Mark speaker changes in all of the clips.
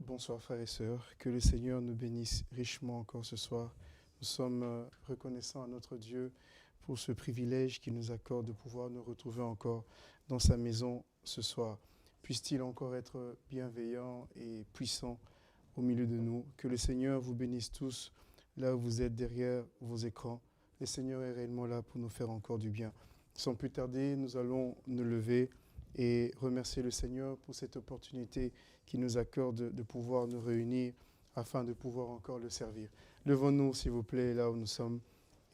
Speaker 1: Bonsoir frères et sœurs, que le Seigneur nous bénisse richement encore ce soir. Nous sommes reconnaissants à notre Dieu pour ce privilège qu'il nous accorde de pouvoir nous retrouver encore dans sa maison ce soir. Puisse-t-il encore être bienveillant et puissant au milieu de nous. Que le Seigneur vous bénisse tous là où vous êtes derrière vos écrans. Le Seigneur est réellement là pour nous faire encore du bien. Sans plus tarder, nous allons nous lever et remercier le Seigneur pour cette opportunité qu'il nous accorde de pouvoir nous réunir afin de pouvoir encore le servir. Levons-nous, s'il vous plaît, là où nous sommes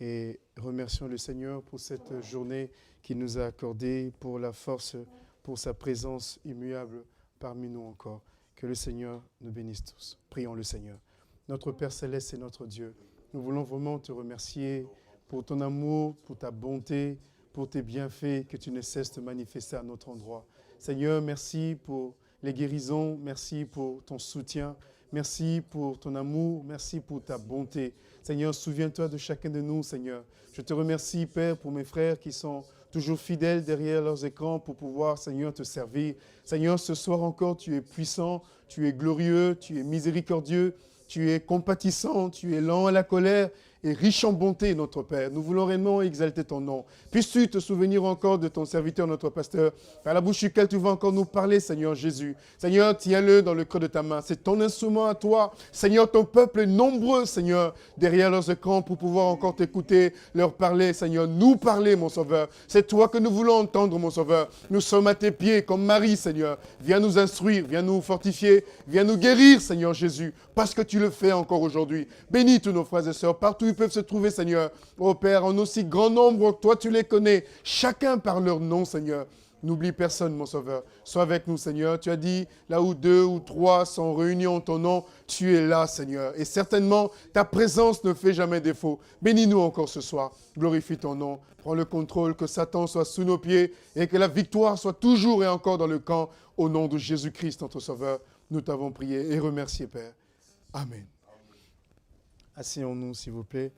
Speaker 1: et remercions le Seigneur pour cette journée qu'il nous a accordée, pour la force, pour sa présence immuable parmi nous encore. Que le Seigneur nous bénisse tous. Prions le Seigneur. Notre Père Céleste et notre Dieu, nous voulons vraiment te remercier pour ton amour, pour ta bonté, pour tes bienfaits que tu ne cesses de manifester à notre endroit. Seigneur, merci pour les guérisons, merci pour ton soutien, merci pour ton amour, merci pour ta bonté. Seigneur, souviens-toi de chacun de nous, Seigneur. Je te remercie, Père, pour mes frères qui sont toujours fidèles derrière leurs écrans pour pouvoir, Seigneur, te servir. Seigneur, ce soir encore, tu es puissant, tu es glorieux, tu es miséricordieux, tu es compatissant, tu es lent à la colère et riche en bonté, notre Père. Nous voulons réellement exalter ton nom. Puisses-tu te souvenir encore de ton serviteur, notre pasteur, par la bouche duquel tu vas encore nous parler, Seigneur Jésus. Seigneur, tiens-le dans le creux de ta main. C'est ton instrument à toi. Seigneur, ton peuple est nombreux, Seigneur, derrière leurs écrans pour pouvoir encore t'écouter, leur parler, Seigneur. Nous parler, mon Sauveur. C'est toi que nous voulons entendre, mon Sauveur. Nous sommes à tes pieds comme Marie, Seigneur. Viens nous instruire, viens nous fortifier, viens nous guérir, Seigneur Jésus, parce que tu le fais encore aujourd'hui. Bénis tous nos frères et sœurs, partout ils peuvent se trouver, Seigneur. Ô Père, en aussi grand nombre que toi, tu les connais, chacun par leur nom, Seigneur. N'oublie personne, mon Sauveur. Sois avec nous, Seigneur. Tu as dit, là où 2 ou 3 sont réunis en ton nom, tu es là, Seigneur. Et certainement, ta présence ne fait jamais défaut. Bénis-nous encore ce soir. Glorifie ton nom. Prends le contrôle, que Satan soit sous nos pieds et que la victoire soit toujours et encore dans le camp. Au nom de Jésus-Christ, notre Sauveur, nous t'avons prié et remercié, Père. Amen. Asseyons-nous, s'il vous plaît.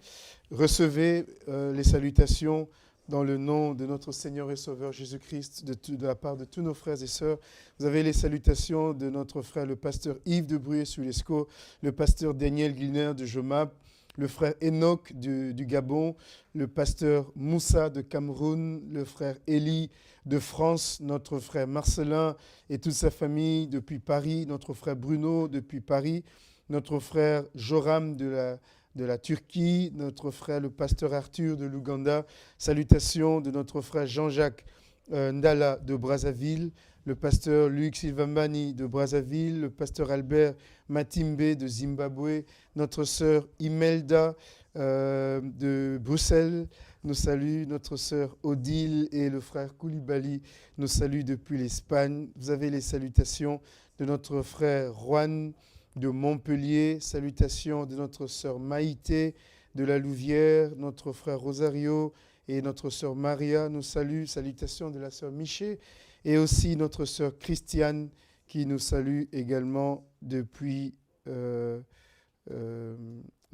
Speaker 1: Recevez les salutations dans le nom de notre Seigneur et Sauveur Jésus-Christ, de la part de tous nos frères et sœurs. Vous avez les salutations de notre frère, le pasteur Yves de Bruyères-sur-l'Escaut, le pasteur Daniel Guilner de Jomap, le frère Enoch du Gabon, le pasteur Moussa de Cameroun, le frère Élie de France, notre frère Marcelin et toute sa famille depuis Paris, notre frère Bruno depuis Paris, notre frère Joram de la Turquie, notre frère le pasteur Arthur de l'Ouganda, salutations de notre frère Jean-Jacques Ndala de Brazzaville, le pasteur Luc Silvambani de Brazzaville, le pasteur Albert Matimbe de Zimbabwe, notre sœur Imelda de Bruxelles nous salue, notre sœur Odile et le frère Koulibaly nous saluent depuis l'Espagne. Vous avez les salutations de notre frère Juan de Montpellier, salutations de notre sœur Maïté de la Louvière, notre frère Rosario et notre sœur Maria nous saluent, salutations de la sœur Miché et aussi notre sœur Christiane qui nous salue également depuis la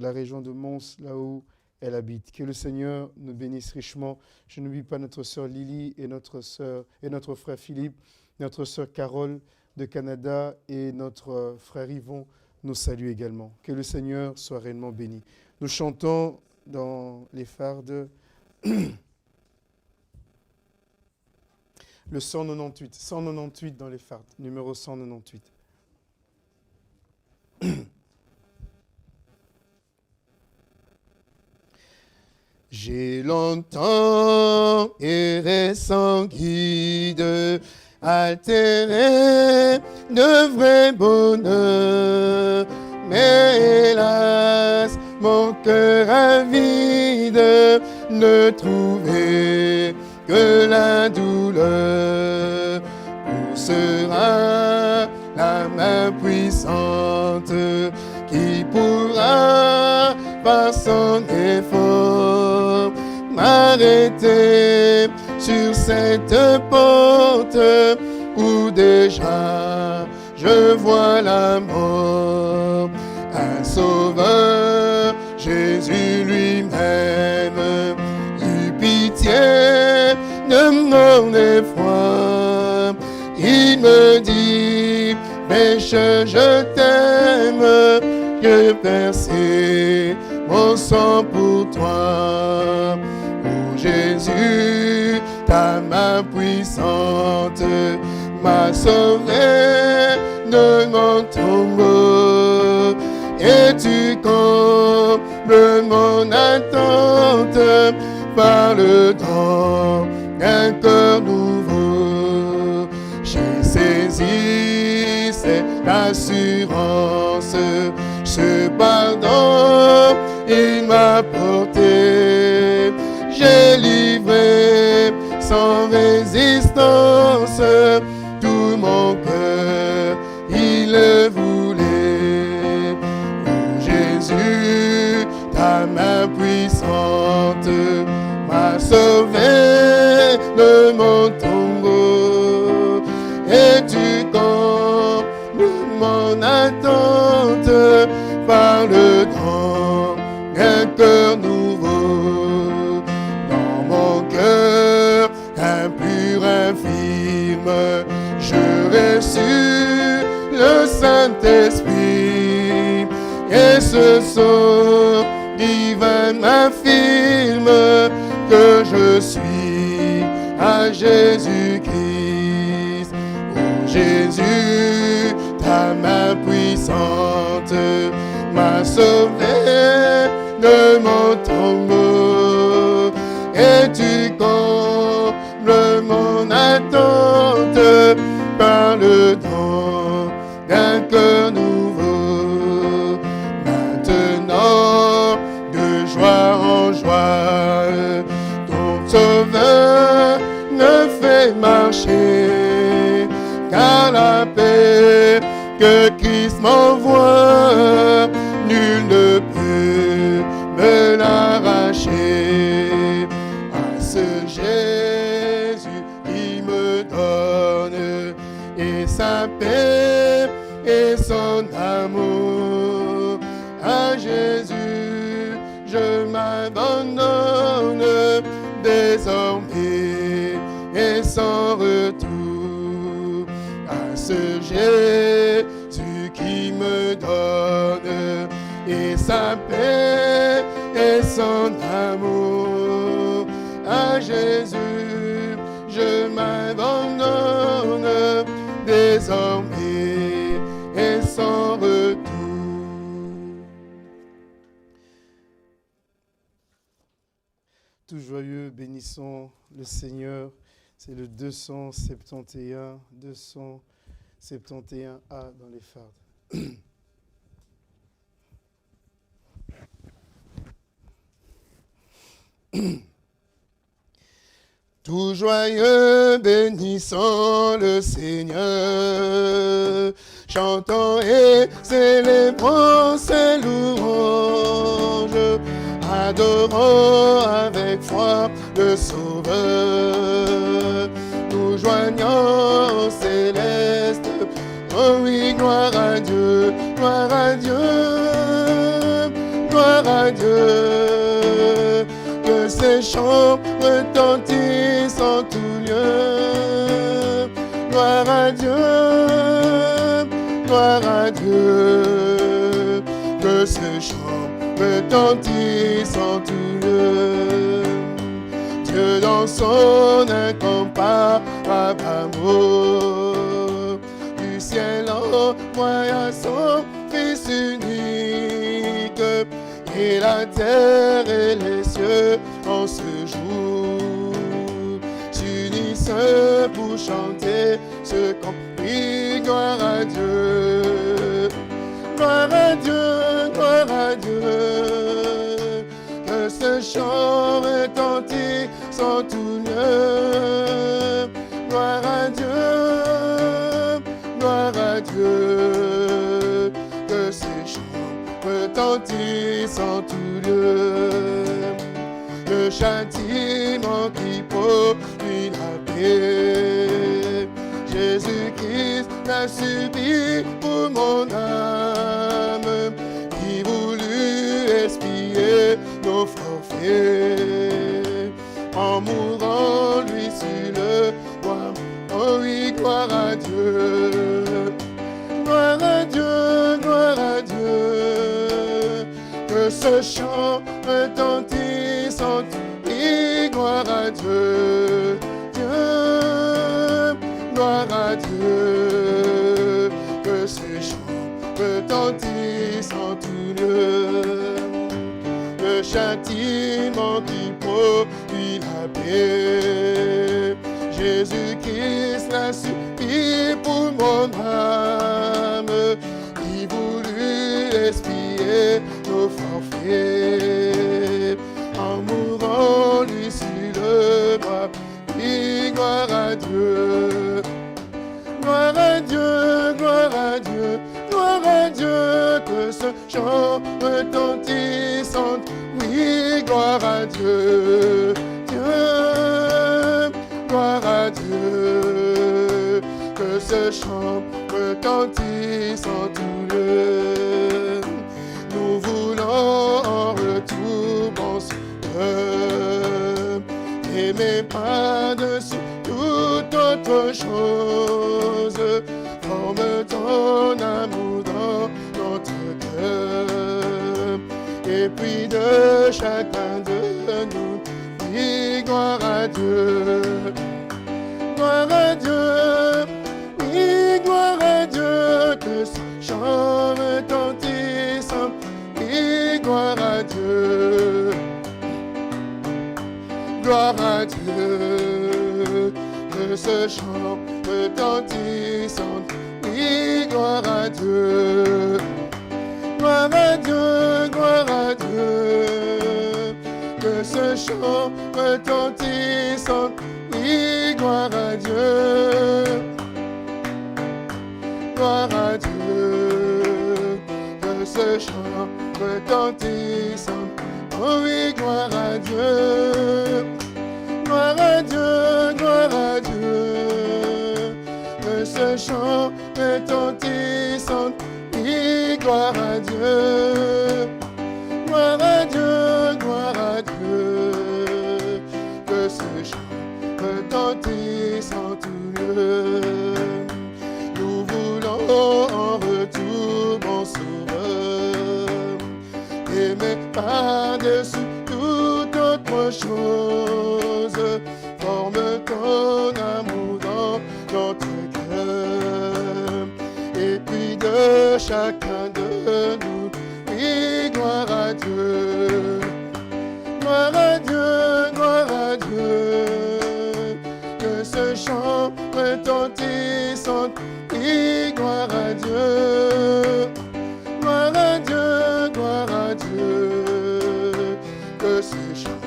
Speaker 1: région de Mons, là où elle habite. Que le Seigneur nous bénisse richement. Je n'oublie pas notre sœur Lily et notre frère Philippe, notre sœur Carole de Canada et notre frère Yvon nous salue également. Que le Seigneur soit réellement béni. Nous chantons dans les fardes le 198 dans les fardes, numéro 198. J'ai longtemps erré sans guide, altéré de vrai bonheur, mais hélas, mon cœur avide ne trouvait que la douleur. Où sera la main puissante qui pourra, par son effort, m'arrêter sur cette porte où déjà je vois la mort? Un sauveur, Jésus lui-même, eut pitié de mon effroi. Il me dit,
Speaker 2: pécheur, je t'aime, que verser mon sang pour toi. Oh Jésus, ta main puissante m'a sauvé de mon tombeau, et tu combles mon attente par le don d'un cœur nouveau. J'ai saisi cette assurance, ce pardon il m'a porté. J'ai livré sans résistance tout mon cœur, il le voulait. Oh Jésus, ta main puissante m'a sauvé de mon tombeau, et tu combles mon attente par le don d'un cœur nouveau. Dans mon cœur impur, infime, je reçus le Saint-Esprit, et ce sang divin m'affirme que je suis à Jésus-Christ. Oh Jésus, ta main puissante m'a sauvé de mon tombeau, et tu combles mon attente par le don d'un cœur nouveau. Maintenant, de joie en joie, ton sauveur me fait marcher, car la paix que Christ m'envoie, nul ne peut me l'arracher. À ce Jésus qui me donne et sa paix et son amour, à Jésus je m'abandonne désormais et sans retour. À ce Jésus qui me donne et sa paix et son amour, à Jésus je m'abandonne désormais et sans retour.
Speaker 1: Tout joyeux, bénissons le Seigneur. C'est le 271, 271A dans les fardes.
Speaker 2: Tout joyeux, bénissons le Seigneur, chantons et célébrons ses louanges, adorons avec foi le Sauveur. Nous joignons au céleste, oh oui, gloire à Dieu, gloire à Dieu, gloire à Dieu. Que ces chants retentissent en tout lieu. Gloire à Dieu, gloire à Dieu. Que ces chants retentissent en tout lieu. Dieu dans son incomparable amour, du ciel envoya son Fils unique, et la terre et les cieux en ce jour s'unissent pour chanter ce qu'on prie. Gloire à Dieu, gloire à Dieu, gloire à Dieu. Que ce chant retentisse en tout lieu. Gloire à Dieu, gloire à Dieu. Que ces chants retentissent en tout lieu. Le châtiment qui produit la paix, Jésus-Christ l'a subi pour mon âme, qui voulut expier nos forfaits, en mourant lui sur le bois. Oh oui, gloire à Dieu, ce chant retentisse en tout pays, gloire à Dieu, Dieu, gloire à Dieu, que ce chant retentisse en tout lieu. Le châtiment qui produit la paix, Jésus-Christ l'a subi pour mon âme, qui voulut expier nos forfaits, en mourant lui sur le bois. Oui, gloire à Dieu, gloire à Dieu, gloire à Dieu, gloire à Dieu, que ce chant retentisse en oui, gloire à Dieu, Dieu, gloire à Dieu, que ce chant retentisse en tout lieu. Nous voulons en retour, bon Sauveur, aimer par-dessus toute autre chose, forme ton amour dans notre cœur, et puis de chacun de nous, oui, gloire à Dieu, gloire à Dieu, oui, gloire à Dieu, que ce chant retentisse, oui, gloire à Dieu, gloire à Dieu, que ce chant retentisse, oui, gloire à Dieu, gloire à Dieu, gloire à Dieu, que ce chant retentisse, oui, gloire à Dieu, gloire à Dieu, que ce chant retentisse, oh oui, gloire à Dieu, gloire à Dieu, gloire à Dieu, que ce chant retentisse, oui, gloire à Dieu, gloire à Dieu, gloire à Dieu, que ce chant retentisse en tout lieu. Nous voulons en retour, mon Sauveur, aimer par-dessus toute autre chose, forme ton amour dans notre cœur, et puis de chacun de nous, oui, gloire à Dieu, gloire à Dieu, gloire à Dieu, que ce chant retentisse en oui, gloire à Dieu, gloire à Dieu, gloire à Dieu, que ce chant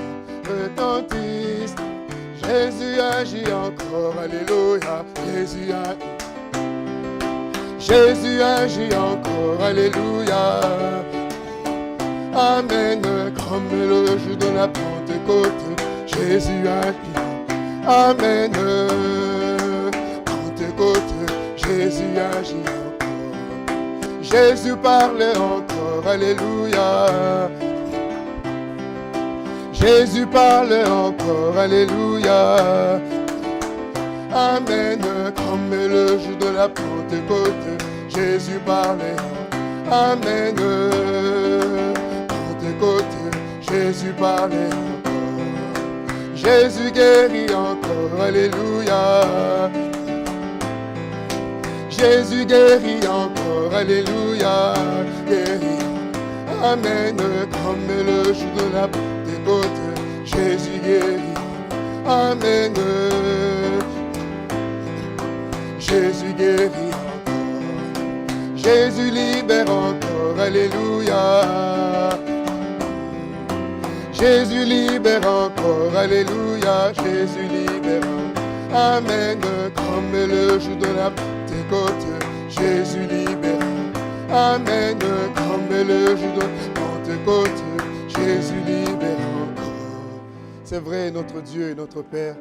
Speaker 2: retentisse. Jésus agit encore, alléluia, Jésus agit encore, alléluia, amen, comme le jour de la Pentecôte, Jésus agit, amen, Pentecôte, Jésus agit encore, Jésus parle encore, alléluia, Jésus parle encore, alléluia, amen, comme le jour de la Pentecôte, Jésus parle, amen, Pentecôte, Jésus parle encore, Jésus guérit encore, alléluia, Jésus guérit encore, alléluia, guérit, amen, comme le jour de la Pentecôte, Jésus guérit, amen, Jésus guérit encore, Jésus libère encore, alléluia, Jésus libère encore, alléluia, Jésus libère encore, amen, comme le jour de la Pentecôte, Jésus libère, amen, comme le jour de la Pentecôte, Jésus libère encore. C'est vrai, notre Dieu et notre Père,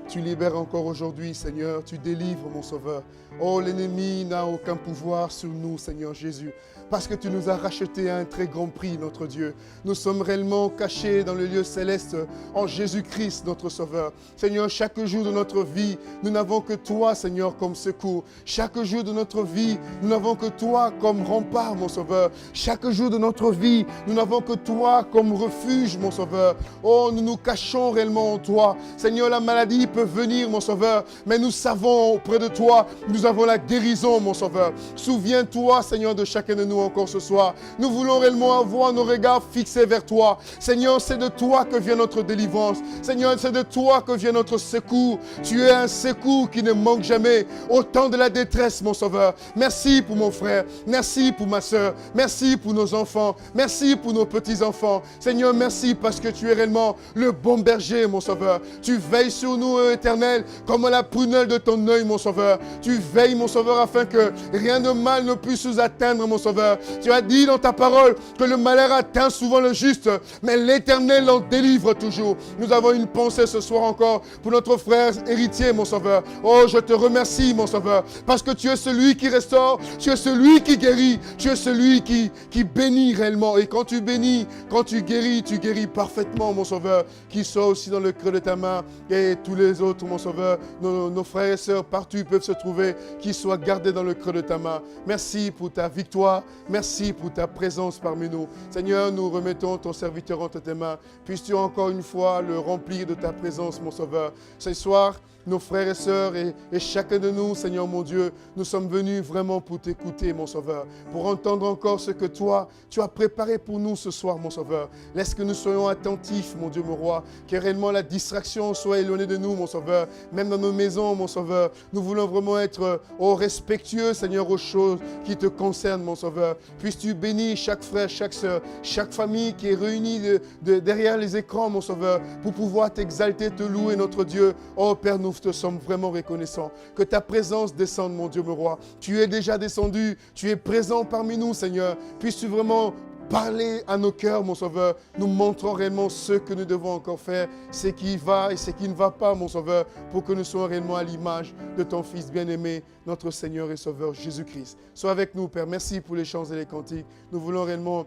Speaker 2: Tu libères encore aujourd'hui, Seigneur. Tu délivres, mon Sauveur. Oh, l'ennemi n'a aucun pouvoir sur nous, Seigneur Jésus. Parce que tu nous as rachetés à un très grand prix, notre Dieu. Nous sommes réellement cachés dans le lieu céleste en Jésus-Christ, notre Sauveur. Seigneur, chaque jour de notre vie, nous n'avons que toi, Seigneur, comme secours. Chaque jour de notre vie, nous n'avons que toi comme rempart, mon Sauveur. Chaque jour de notre vie, nous n'avons que toi comme refuge, mon Sauveur. Oh, nous nous cachons réellement en toi. Seigneur, la maladie peut venir, mon Sauveur, mais nous savons auprès de toi, nous avons la guérison, mon Sauveur. Souviens-toi, Seigneur, de chacun de nous encore ce soir. Nous voulons réellement avoir nos regards fixés vers toi. Seigneur, c'est de toi que vient notre délivrance. Seigneur, c'est de toi que vient notre secours. Tu es un secours qui ne manque jamais au temps de la détresse, mon Sauveur. Merci pour mon frère. Merci pour ma soeur. Merci pour nos enfants. Merci pour nos petits-enfants. Seigneur, merci parce que tu es réellement le bon berger, mon Sauveur. Tu veilles sur nous, Éternel, comme à la prunelle de ton œil, mon Sauveur. Tu veilles, mon Sauveur, afin que rien de mal ne puisse nous atteindre, mon Sauveur. Tu as dit dans ta parole que le malheur atteint souvent le juste, mais l'Éternel en délivre toujours. Nous avons une pensée ce soir encore pour notre frère héritier, mon Sauveur. Oh, je te remercie, mon Sauveur, parce que tu es celui qui restaure, tu es celui qui guérit, tu es celui qui bénit réellement. Et quand tu bénis, quand tu guéris parfaitement, mon Sauveur, qui soit aussi dans le creux de ta main. Et tous les autres, mon Sauveur, nos frères et sœurs, partout ils peuvent se trouver, qui soient gardés dans le creux de ta main. Merci pour ta victoire. Merci pour ta présence parmi nous. Seigneur, nous remettons ton serviteur entre tes mains. Puisses-tu encore une fois le remplir de ta présence, mon Sauveur. Ce soir, nos frères et sœurs et chacun de nous, Seigneur mon Dieu, nous sommes venus vraiment pour t'écouter, mon Sauveur, pour entendre encore ce que toi, tu as préparé pour nous ce soir, mon Sauveur. Laisse que nous soyons attentifs, mon Dieu, mon roi, que réellement la distraction soit éloignée de nous, mon Sauveur, même dans nos maisons, mon Sauveur. Nous voulons vraiment être respectueux, Seigneur, aux choses qui te concernent, mon Sauveur. Puisses-tu bénir chaque frère, chaque sœur, chaque famille qui est réunie derrière les écrans, mon Sauveur, pour pouvoir t'exalter, te louer, notre Dieu. Oh Père, nous te sommes vraiment reconnaissants. Que ta présence descende, mon Dieu, mon roi. Tu es déjà descendu, tu es présent parmi nous, Seigneur. Puisses-tu vraiment parler à nos cœurs, mon Sauveur, nous montrant réellement ce que nous devons encore faire, ce qui va et ce qui ne va pas, mon Sauveur, pour que nous soyons réellement à l'image de ton Fils bien-aimé, notre Seigneur et Sauveur Jésus-Christ. Sois avec nous, Père. Merci pour les chants et les cantiques. Nous voulons réellement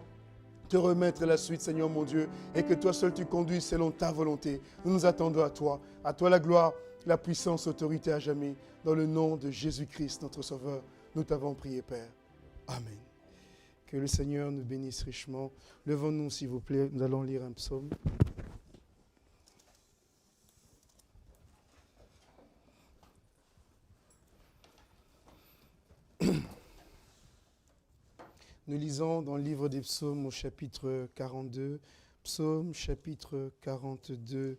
Speaker 2: te remettre la suite, Seigneur mon Dieu, et que toi seul tu conduis selon ta volonté. Nous nous attendons à toi la gloire, la puissance, l'autorité à jamais. Dans le nom de Jésus-Christ, notre Sauveur, nous t'avons prié, Père. Amen. Que le Seigneur nous bénisse richement. Levons-nous, s'il vous plaît. Nous allons lire un psaume. Nous lisons dans le livre des psaumes au chapitre 42. Psaume chapitre 42.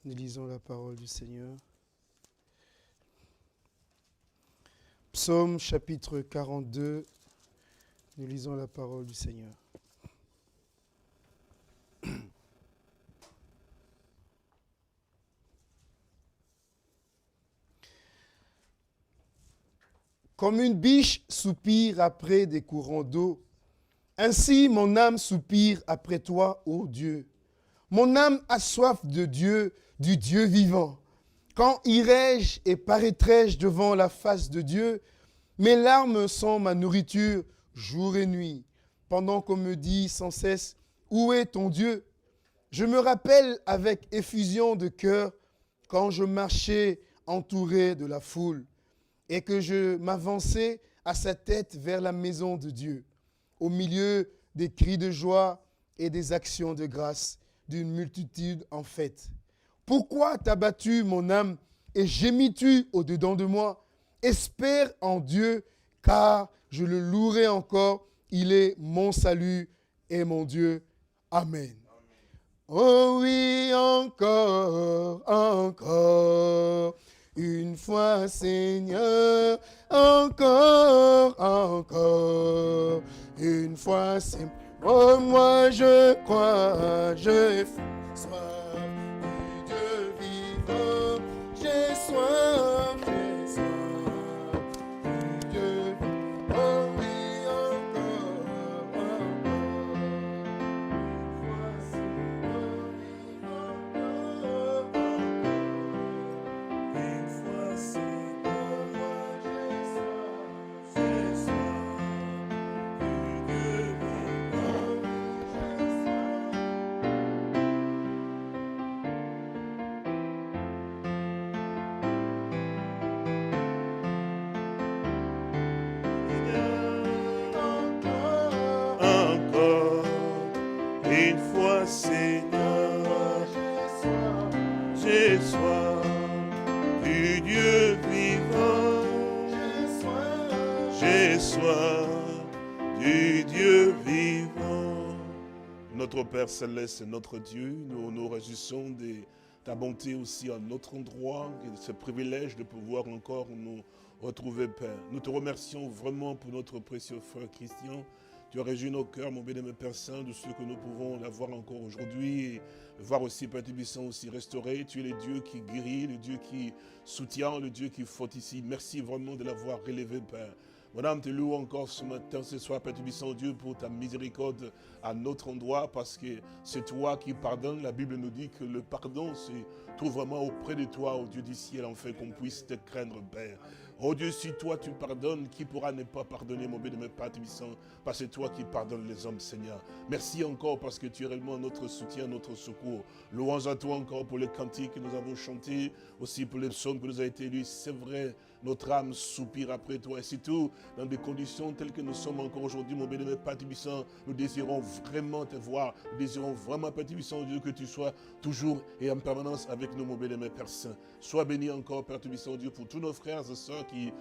Speaker 2: Nous lisons la parole du Seigneur. Psaume chapitre 42, nous lisons la parole du Seigneur. Comme une biche soupire après des courants d'eau, ainsi mon âme soupire après toi, ô Dieu. Mon âme a soif de Dieu, du Dieu vivant. Quand irai-je et paraîtrai-je devant la face de Dieu? Mes larmes sont ma nourriture jour et nuit, pendant qu'on me dit sans cesse, où est ton Dieu? Je me rappelle avec effusion de cœur quand je marchais entouré de la foule et que je m'avançais à sa tête vers la maison de Dieu, au milieu des cris de joie et des actions de grâce d'une multitude en fête. Pourquoi t'as battu mon âme et gémis-tu au-dedans de moi? Espère en Dieu, car je le louerai encore. Il est mon salut et mon Dieu. Amen. Oh oui, encore, encore, une fois Seigneur, encore, encore, une fois Seigneur. Oh moi je crois, j'ai soif du Dieu vivant, j'ai soif du Dieu vivant. Oh oui, encore, voici, oh oui, encore.
Speaker 3: ce soir du Dieu vivant. Notre Père Céleste, notre Dieu, nous nous réjouissons de ta bonté aussi à notre endroit, et ce privilège de pouvoir encore nous retrouver, Père. Nous te remercions vraiment pour notre précieux frère Christian. Tu as réjoui nos cœurs, mon bien-aimé Père Saint, de ce que nous pouvons l'avoir encore aujourd'hui et voir aussi Père Tébissant aussi restauré. Tu es le Dieu qui guérit, le Dieu qui soutient, le Dieu qui fortifie. Merci vraiment de l'avoir relevé, Père. Madame, te loue encore ce matin, ce soir, Père Tébissant Dieu, pour ta miséricorde à notre endroit, parce que c'est toi qui pardonnes. La Bible nous dit que le pardon se trouve vraiment auprès de toi, au Dieu du ciel, en fait qu'on puisse te craindre, Père. Oh Dieu, si toi tu pardonnes, qui pourra ne pas pardonner, mon bien-aimé Père Tébissant, parce que c'est toi qui pardonnes les hommes, Seigneur. Merci encore parce que tu es réellement notre soutien, notre secours. Louange à toi encore pour les cantiques que nous avons chantés, aussi pour les psaumes que nous avons été lus. C'est vrai, notre âme soupire après toi. Et surtout, dans des conditions telles que nous sommes encore aujourd'hui, mon bien-aimé Père Tébissant, nous désirons vraiment te voir. Nous désirons vraiment, Père Tébissant, Dieu, que tu sois toujours et en permanence avec nous, mon bien-aimé Père Saint. Sois béni encore, Père Tébissant, Dieu, pour tous nos frères et sœurs qui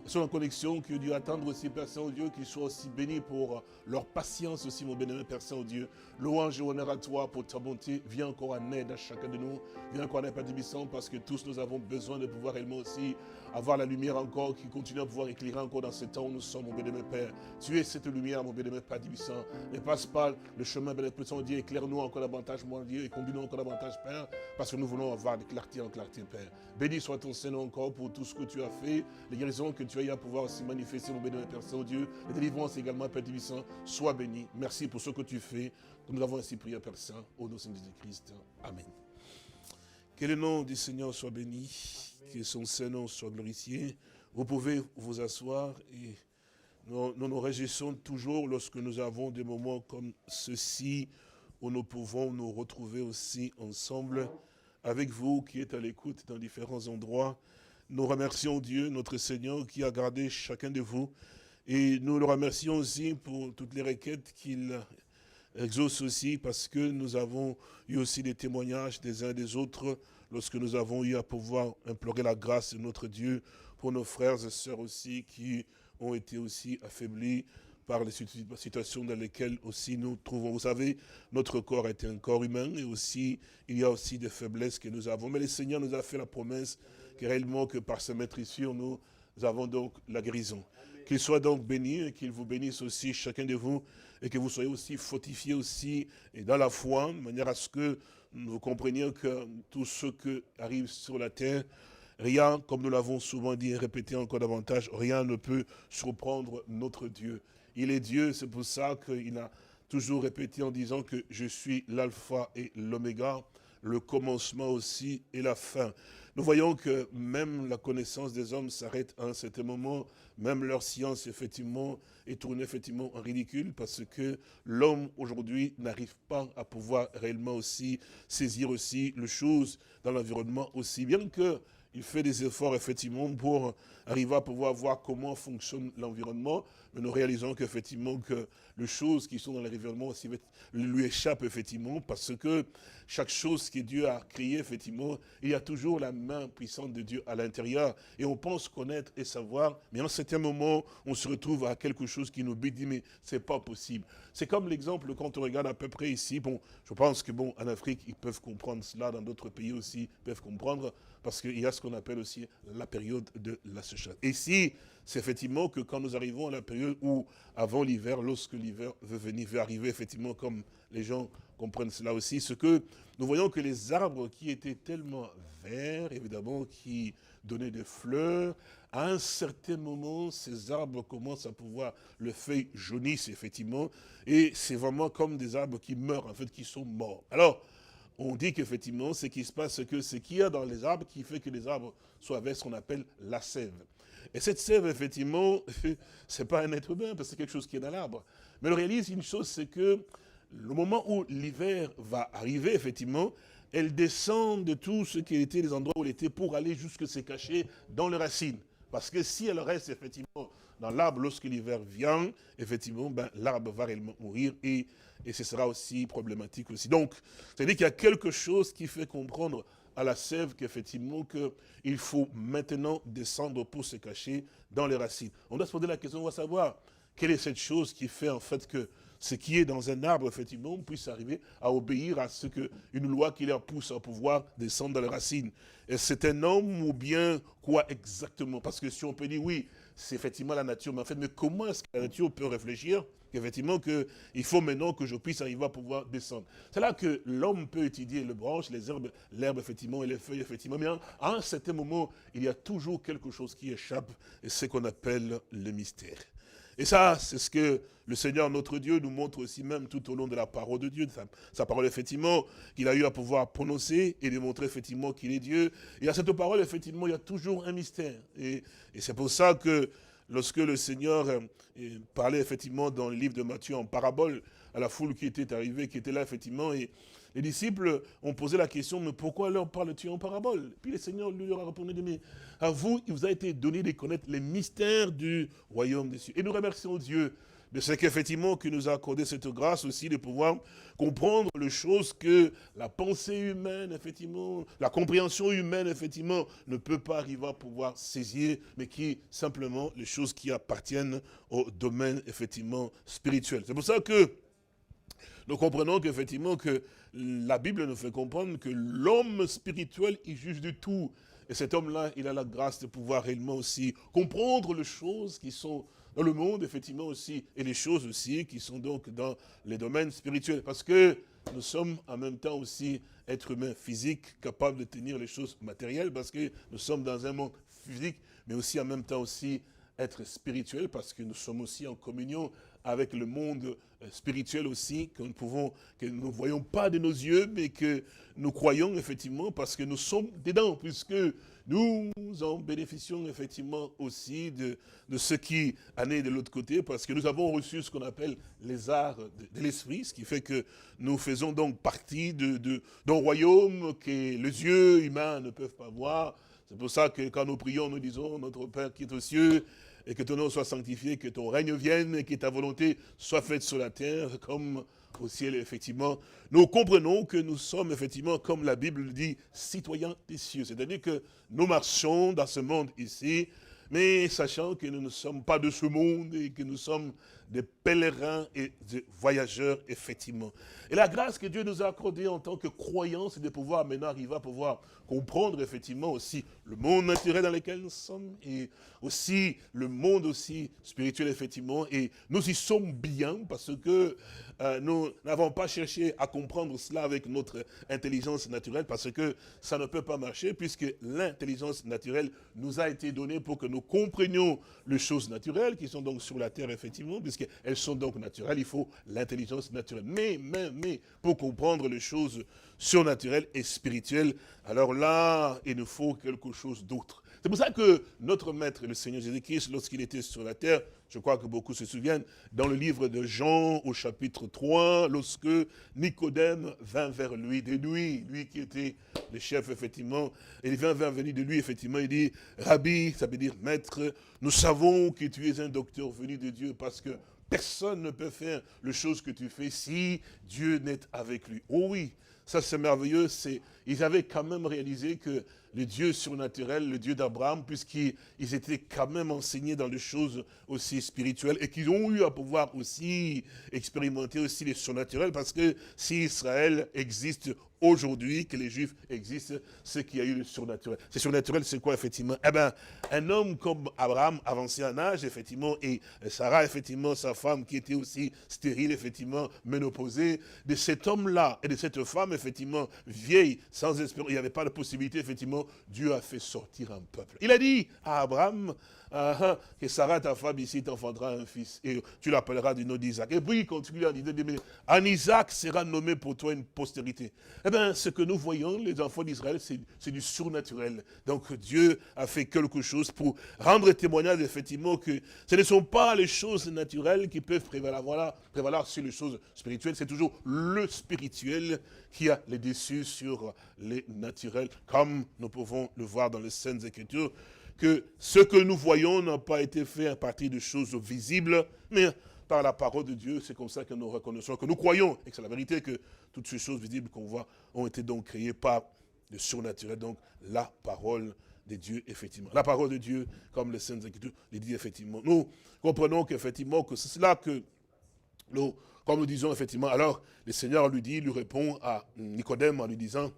Speaker 3: sont en connexion, que Dieu attendre aussi, Père Saint-Dieu, qu'ils soient aussi bénis pour leur patience aussi, mon bien-aimé Père Saint-Dieu. Louange et honneur à toi pour ta bonté. Viens encore en aide à chacun de nous. Viens encore en aide, Père Tébissant, parce que tous nous avons besoin de pouvoir réellement aussi avoir la lumière encore qui continue à pouvoir éclairer encore dans ce temps où nous sommes, mon bien-aimé Père. Tu es cette lumière, mon bien-aimé Père Tébissant. Ne passe pas le chemin, bien-aimé Père Saint-Dieu. Éclaire-nous encore davantage, mon Dieu, et conduis-nous encore davantage, Père, parce que nous voulons avoir de clarté en clarté, Père. Béni soit ton Seigneur encore pour tout ce que tu as fait, les guérisons que tu as eu à pouvoir aussi manifester, mon béni, Père Saint-Dieu, les délivrances également, Père Tébissant. Sois béni. Merci pour ce que tu fais. Nous avons ainsi prié, Père Saint, au nom de Jésus-Christ. Amen. Que le nom du Seigneur soit béni, que son Saint-Nom soit glorifié. Vous pouvez vous asseoir et nous nous réjouissons toujours lorsque nous avons des moments comme ceci où nous pouvons nous retrouver aussi ensemble avec vous qui êtes à l'écoute dans différents endroits. Nous remercions Dieu, notre Seigneur, qui a gardé chacun de vous. Et nous le remercions aussi pour toutes les requêtes qu'il exauce aussi, parce que nous avons eu aussi des témoignages des uns et des autres, lorsque nous avons eu à pouvoir implorer la grâce de notre Dieu pour nos frères et sœurs aussi, qui ont été aussi affaiblis par les situations dans lesquelles aussi nous trouvons. Vous savez, notre corps est un corps humain, et aussi, il y a aussi des faiblesses que nous avons. Mais le Seigneur nous a fait la promesse que réellement que par sa maîtrise sur nous avons donc la guérison. Qu'il soit donc béni et qu'il vous bénisse aussi chacun de vous et que vous soyez aussi fortifiés aussi et dans la foi, de manière à ce que nous comprenions que tout ce qui arrive sur la terre, rien, comme nous l'avons souvent dit et répété encore davantage, rien ne peut surprendre notre Dieu. Il est Dieu, c'est pour ça qu'il a toujours répété en disant que je suis l'alpha et l'oméga, le commencement aussi et la fin. Nous voyons que même la connaissance des hommes s'arrête à un certain moment, même leur science effectivement est tournée effectivement en ridicule, parce que l'homme aujourd'hui n'arrive pas à pouvoir réellement aussi saisir aussi les choses dans l'environnement, aussi bien que il fait des efforts effectivement pour arriver à pouvoir voir comment fonctionne l'environnement, mais nous réalisons qu'effectivement que les choses qui sont dans l'environnement aussi lui échappent effectivement, parce que chaque chose que Dieu a créée, effectivement, il y a toujours la main puissante de Dieu à l'intérieur, et on pense connaître et savoir, mais en certains moments, on se retrouve à quelque chose qui nous dit, mais c'est pas possible. C'est comme l'exemple quand on regarde à peu près ici, bon, je pense que bon, en Afrique, ils peuvent comprendre cela, dans d'autres pays aussi, ils peuvent comprendre, parce qu'il y a ce qu'on appelle aussi la période de la sécheresse. Et ici, c'est effectivement que quand nous arrivons à la période où, avant l'hiver, lorsque l'hiver veut arriver, effectivement, comme les gens comprennent cela aussi, ce que nous voyons que les arbres qui étaient tellement verts, évidemment, qui donnaient des fleurs, à un certain moment, ces arbres commencent à pouvoir, les feuilles jaunissent, effectivement, et c'est vraiment comme des arbres qui meurent, en fait, qui sont morts. Alors, on dit qu'effectivement, ce qui se passe, c'est que ce qu'il y a dans les arbres qui fait que les arbres soient avec ce qu'on appelle la sève. Et cette sève, effectivement, c'est pas un être humain, parce que c'est quelque chose qui est dans l'arbre. Mais on réalise une chose, c'est que le moment où l'hiver va arriver, effectivement, elle descend de tout ce qui était les endroits où elle était pour aller jusque se cacher dans les racines. Parce que si elle reste, effectivement, dans l'arbre, lorsque l'hiver vient, effectivement, ben, l'arbre va réellement mourir et ce sera aussi problématique aussi. Donc, c'est-à-dire qu'il y a quelque chose qui fait comprendre à la sève qu'effectivement qu'il faut maintenant descendre pour se cacher dans les racines. On doit se poser la question, on va savoir quelle est cette chose qui fait en fait que ce qui est dans un arbre, effectivement, puisse arriver à obéir à ce qu'une loi qui leur pousse à pouvoir descendre dans les racines. Et c'est un homme ou bien quoi exactement? Parce que si on peut dire oui, c'est effectivement la nature, mais en fait, mais comment est-ce que la nature peut réfléchir qu'effectivement il faut maintenant que je puisse arriver à pouvoir descendre? C'est là que l'homme peut étudier les branches, les herbes, l'herbe effectivement et les feuilles effectivement, mais à un certain moment, il y a toujours quelque chose qui échappe, et c'est ce qu'on appelle le mystère. Et ça, c'est ce que le Seigneur, notre Dieu, nous montre aussi même tout au long de la parole de Dieu, de sa parole, effectivement, qu'il a eu à pouvoir prononcer et démontrer, effectivement, qu'il est Dieu. Et à cette parole, effectivement, il y a toujours un mystère. Et c'est pour ça que lorsque le Seigneur parlait, effectivement, dans le livre de Matthieu en parabole, à la foule qui était arrivée, qui était là, effectivement, et les disciples ont posé la question, mais pourquoi leur parles-tu en parabole? Puis le Seigneur lui leur a répondu, mais à vous, il vous a été donné de connaître les mystères du royaume des cieux. Et nous remercions Dieu de ce qu'effectivement, qu'il nous a accordé cette grâce aussi de pouvoir comprendre les choses que la pensée humaine, effectivement, la compréhension humaine, effectivement, ne peut pas arriver à pouvoir saisir, mais qui, simplement, les choses qui appartiennent au domaine, effectivement, spirituel. C'est pour ça que nous comprenons qu'effectivement, que la Bible nous fait comprendre que l'homme spirituel, il juge de tout. Et cet homme-là, il a la grâce de pouvoir réellement aussi comprendre les choses qui sont dans le monde, effectivement aussi, et les choses aussi qui sont donc dans les domaines spirituels. Parce que nous sommes en même temps aussi êtres humains physiques, capables de tenir les choses matérielles, parce que nous sommes dans un monde physique, mais aussi en même temps aussi être spirituel, parce que nous sommes aussi en communion avec le monde spirituel aussi, que nous ne voyons pas de nos yeux, mais que nous croyons effectivement, parce que nous sommes dedans, puisque nous en bénéficions effectivement aussi de ce qui en est de l'autre côté, parce que nous avons reçu ce qu'on appelle les arts de l'esprit, ce qui fait que nous faisons donc partie d'un royaume que les yeux humains ne peuvent pas voir. C'est pour ça que quand nous prions, nous disons, notre Père qui est aux cieux, et que ton nom soit sanctifié, que ton règne vienne, et que ta volonté soit faite sur la terre comme au ciel, effectivement. Nous comprenons que nous sommes, effectivement, comme la Bible le dit, citoyens des cieux. C'est-à-dire que nous marchons dans ce monde ici, mais sachant que nous ne sommes pas de ce monde et que nous sommes des pèlerins et des voyageurs, effectivement. Et la grâce que Dieu nous a accordée en tant que croyants, c'est de pouvoir maintenant arriver à pouvoir comprendre, effectivement, aussi le monde naturel dans lequel nous sommes et aussi le monde aussi spirituel, effectivement. Et nous y sommes bien parce que nous n'avons pas cherché à comprendre cela avec notre intelligence naturelle parce que ça ne peut pas marcher puisque l'intelligence naturelle nous a été donnée pour que nous comprenions les choses naturelles qui sont donc sur la terre, effectivement, puisqu'elles sont donc naturelles, il faut l'intelligence naturelle. Mais, pour comprendre les choses surnaturelles et spirituelles, alors là, il nous faut quelque chose d'autre. C'est pour ça que notre maître, le Seigneur Jésus-Christ, lorsqu'il était sur la terre, je crois que beaucoup se souviennent, dans le livre de Jean, au chapitre 3, lorsque Nicodème vint vers lui, de lui qui était le chef, effectivement, et il vint venir de lui, effectivement, il dit, Rabbi, ça veut dire maître, nous savons que tu es un docteur venu de Dieu, parce que personne ne peut faire les choses que tu fais si Dieu n'est avec lui. Oh oui, ça c'est merveilleux, ils avaient quand même réalisé que le Dieu surnaturel, le Dieu d'Abraham, puisqu'ils étaient quand même enseignés dans les choses aussi spirituelles et qu'ils ont eu à pouvoir aussi expérimenter aussi les surnaturels, parce que si Israël existe aujourd'hui, que les Juifs existent, c'est qu'il y a eu le surnaturel. C'est surnaturel, c'est quoi, effectivement? Eh bien, un homme comme Abraham, avancé en âge, effectivement, et Sarah, effectivement, sa femme qui était aussi stérile, effectivement, ménopausée, de cet homme-là et de cette femme, effectivement, vieille, sans espérance, il n'y avait pas de possibilité, effectivement, Dieu a fait sortir un peuple. Il a dit à Abraham, que Sarah, ta femme ici, t'enfantera un fils, et tu l'appelleras du nom d'Isaac. Et puis il continue à dire, en Isaac sera nommé pour toi une postérité. Eh bien, ce que nous voyons, les enfants d'Israël, c'est du surnaturel. Donc Dieu a fait quelque chose pour rendre témoignage, effectivement, que ce ne sont pas les choses naturelles qui peuvent prévaloir sur les choses spirituelles. C'est toujours le spirituel qui a les dessus sur les naturels, comme nous pouvons le voir dans les Saintes Écritures, que ce que nous voyons n'a pas été fait à partir de choses visibles, mais par la parole de Dieu. C'est comme ça que nous reconnaissons, que nous croyons, et que c'est la vérité, que toutes ces choses visibles qu'on voit ont été donc créées par de surnaturel. Donc, la parole de Dieu, effectivement. La parole de Dieu, comme les Saintes Écritures le dit, effectivement. Nous comprenons qu'effectivement, que c'est cela que nous, comme nous disons, effectivement, alors le Seigneur lui répond à Nicodème en lui disant,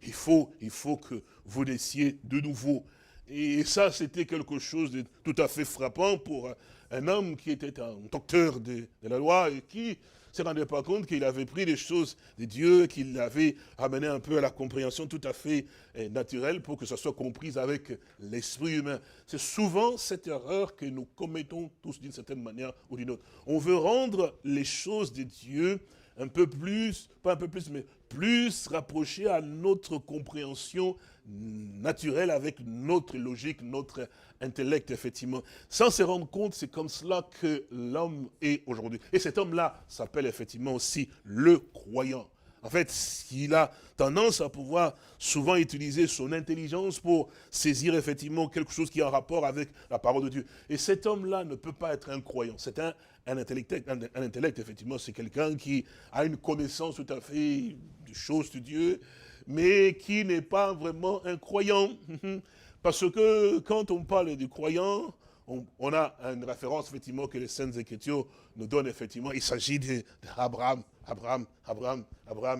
Speaker 3: il faut que vous naissiez de nouveau. Et ça, c'était quelque chose de tout à fait frappant pour un homme qui était un docteur de la loi et qui ne se rendait pas compte qu'il avait pris des choses de Dieu, qu'il avait amené un peu à la compréhension tout à fait naturelle pour que ça soit compris avec l'esprit humain. C'est souvent cette erreur que nous commettons tous d'une certaine manière ou d'une autre. On veut rendre les choses de Dieu un peu plus, pas un peu plus, mais plus rapprochées à notre compréhension naturelle avec notre logique, notre intellect, effectivement. Sans se rendre compte, c'est comme cela que l'homme est aujourd'hui. Et cet homme-là s'appelle effectivement aussi le croyant. En fait, il a tendance à pouvoir souvent utiliser son intelligence pour saisir effectivement quelque chose qui est en rapport avec la parole de Dieu. Et cet homme-là ne peut pas être un croyant. C'est un intellect, effectivement, c'est quelqu'un qui a une connaissance tout à fait des choses de Dieu, mais qui n'est pas vraiment un croyant. Parce que quand on parle du croyant, on a une référence, effectivement, que les Saintes Écritures nous donnent, effectivement. Il s'agit d'Abraham,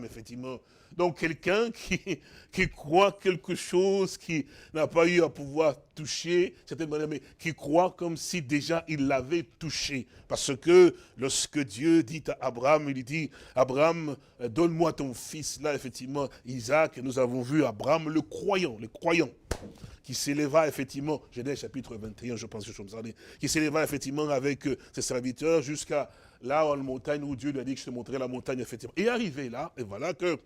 Speaker 3: effectivement. Donc, quelqu'un qui croit quelque chose qui n'a pas eu à pouvoir toucher, certaine manière, mais qui croit comme si déjà il l'avait touché. Parce que lorsque Dieu dit à Abraham, il dit, Abraham, donne-moi ton fils, là, effectivement, Isaac, et nous avons vu Abraham, le croyant, qui s'éleva effectivement, Genèse chapitre 21, je pense que je me souviens, qui s'éleva effectivement avec ses serviteurs jusqu'à là, en montagne, où Dieu lui a dit que je te montrerai la montagne, effectivement. Et arrivé là, et voilà que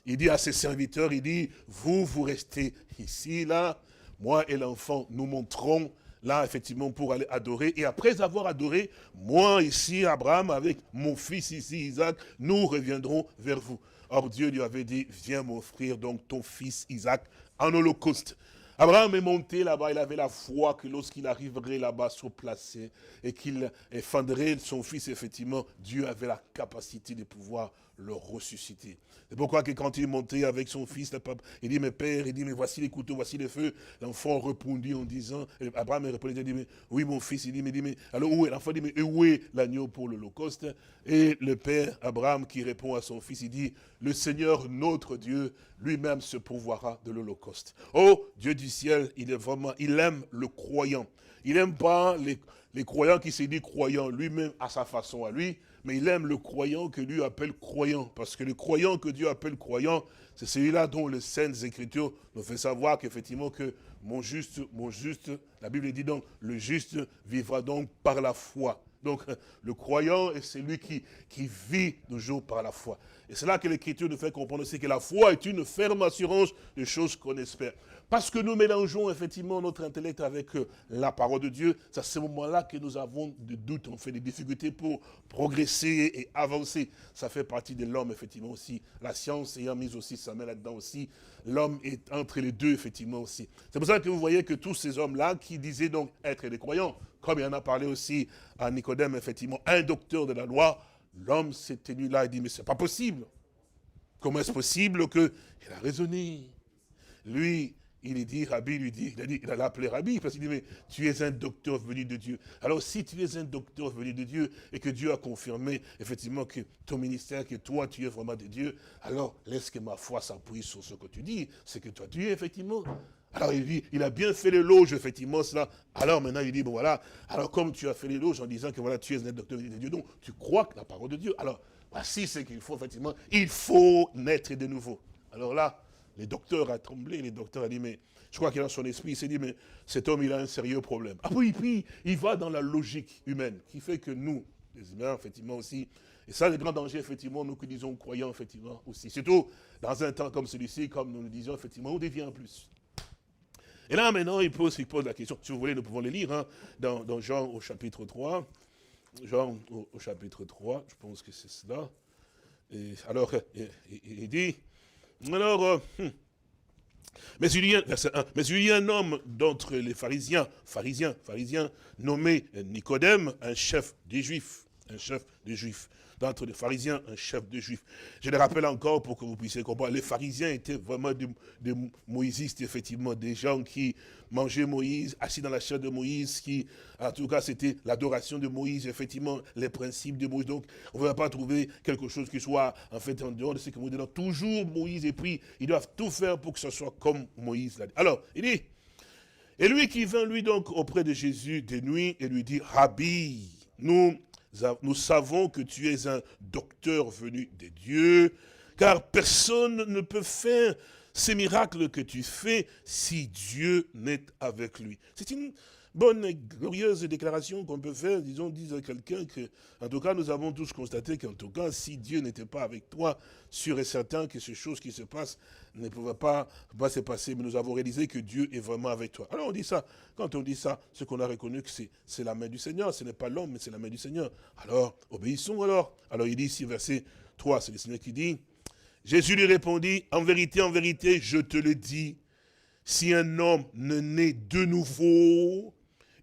Speaker 3: il dit à ses serviteurs, il dit, vous restez ici, là, moi et l'enfant, nous monterons là, effectivement, pour aller adorer. Et après avoir adoré, moi ici, Abraham, avec mon fils ici, Isaac, nous reviendrons vers vous. Or, Dieu lui avait dit, viens m'offrir donc ton fils Isaac en holocauste. Abraham est monté là-bas, il avait la foi que lorsqu'il arriverait là-bas sur place et qu'il fendrait son fils, effectivement, Dieu avait la capacité de pouvoir le ressusciter. C'est pourquoi que quand il est monté avec son fils, il dit, mais père, il dit, mais voici les couteaux, voici les feux. L'enfant répondit en disant, Abraham répondit, il dit, mais oui mon fils, il dit, mais alors où est, l'enfant dit, mais où est l'agneau pour l'holocauste? Et le père Abraham qui répond à son fils, il dit, le Seigneur notre Dieu lui-même se pourvoira de l'holocauste. Oh, Dieu du ciel, il aime le croyant. Il n'aime pas les croyants qui se disent croyants, lui-même à sa façon à lui, mais il aime le croyant que lui appelle croyant. Parce que le croyant que Dieu appelle croyant, c'est celui-là dont les Saintes Écritures nous fait savoir qu'effectivement que mon juste, la Bible dit donc, le juste vivra donc par la foi. Donc, le croyant est celui qui vit toujours par la foi. Et c'est là que l'Écriture nous fait comprendre aussi que la foi est une ferme assurance des choses qu'on espère. Parce que nous mélangeons effectivement notre intellect avec la parole de Dieu, c'est à ce moment-là que nous avons des doutes, on fait des difficultés pour progresser et avancer. Ça fait partie de l'homme, effectivement, aussi. La science ayant mis aussi sa main là-dedans aussi, l'homme est entre les deux, effectivement, aussi. C'est pour ça que vous voyez que tous ces hommes-là, qui disaient donc être des croyants, comme il en a parlé aussi à Nicodème, effectivement, un docteur de la loi, l'homme s'est tenu là et dit, mais c'est pas possible. Comment est-ce possible que... Il a raisonné. Lui, il dit, Rabbi lui dit, il a appelé Rabbi, parce qu'il dit, mais tu es un docteur venu de Dieu. Alors si tu es un docteur venu de Dieu, et que Dieu a confirmé, effectivement, que ton ministère, que toi, tu es vraiment de Dieu, alors laisse que ma foi s'appuie sur ce que tu dis, c'est que toi, tu es, effectivement. Alors il dit, il a bien fait l'éloge, effectivement, cela. Alors maintenant, il dit, bon voilà, alors comme tu as fait l'éloge en disant que voilà, tu es un docteur de Dieu, donc tu crois que la parole de Dieu. Alors, voici ce qu'il faut, effectivement, il faut naître de nouveau. Alors là, les docteurs a tremblé, les docteurs a dit, mais je crois qu'il a dans son esprit, il s'est dit, mais cet homme, il a un sérieux problème. Ah oui, puis il va dans la logique humaine, qui fait que nous, les humains, effectivement aussi, et ça, le grand danger, effectivement, nous qui disons croyants, effectivement, aussi. Surtout dans un temps comme celui-ci, comme nous le disions, effectivement, on dévie en plus. Et là, maintenant, il pose la question, si vous voulez, nous pouvons les lire, hein, dans Jean au chapitre 3. Jean au chapitre 3, je pense que c'est cela. Et alors, il dit, alors, mais il y a un homme d'entre les pharisiens, nommé Nicodème, un chef des Juifs. un chef de juifs. D'entre les pharisiens, un chef de juifs. Je le rappelle encore pour que vous puissiez comprendre. Les pharisiens étaient vraiment des moïsistes, effectivement, des gens qui mangeaient Moïse, assis dans la chair de Moïse, qui, en tout cas, c'était l'adoration de Moïse, effectivement, les principes de Moïse. Donc, on ne va pas trouver quelque chose qui soit, en fait, en dehors de ce que Moïse dit. Donc, toujours Moïse, et puis, ils doivent tout faire pour que ce soit comme Moïse l'a dit. Alors, il dit, et lui qui vint, lui, donc, auprès de Jésus de nuit, et lui dit, Rabbi, nous savons que tu es un docteur venu de Dieu, car personne ne peut faire ces miracles que tu fais si Dieu n'est avec lui. C'est une bonne et glorieuse déclaration qu'on peut faire, disons, dire à quelqu'un que, en tout cas, nous avons tous constaté qu'en tout cas, si Dieu n'était pas avec toi, sûr et certain que ces choses qui se passent ne pouvaient pas se passer, mais nous avons réalisé que Dieu est vraiment avec toi. Alors on dit ça, quand on dit ça, ce qu'on a reconnu que c'est la main du Seigneur, ce n'est pas l'homme, mais c'est la main du Seigneur. Alors, obéissons alors. Alors il dit ici, verset 3, c'est le Seigneur qui dit, Jésus lui répondit, en vérité, je te le dis, si un homme ne naît de nouveau,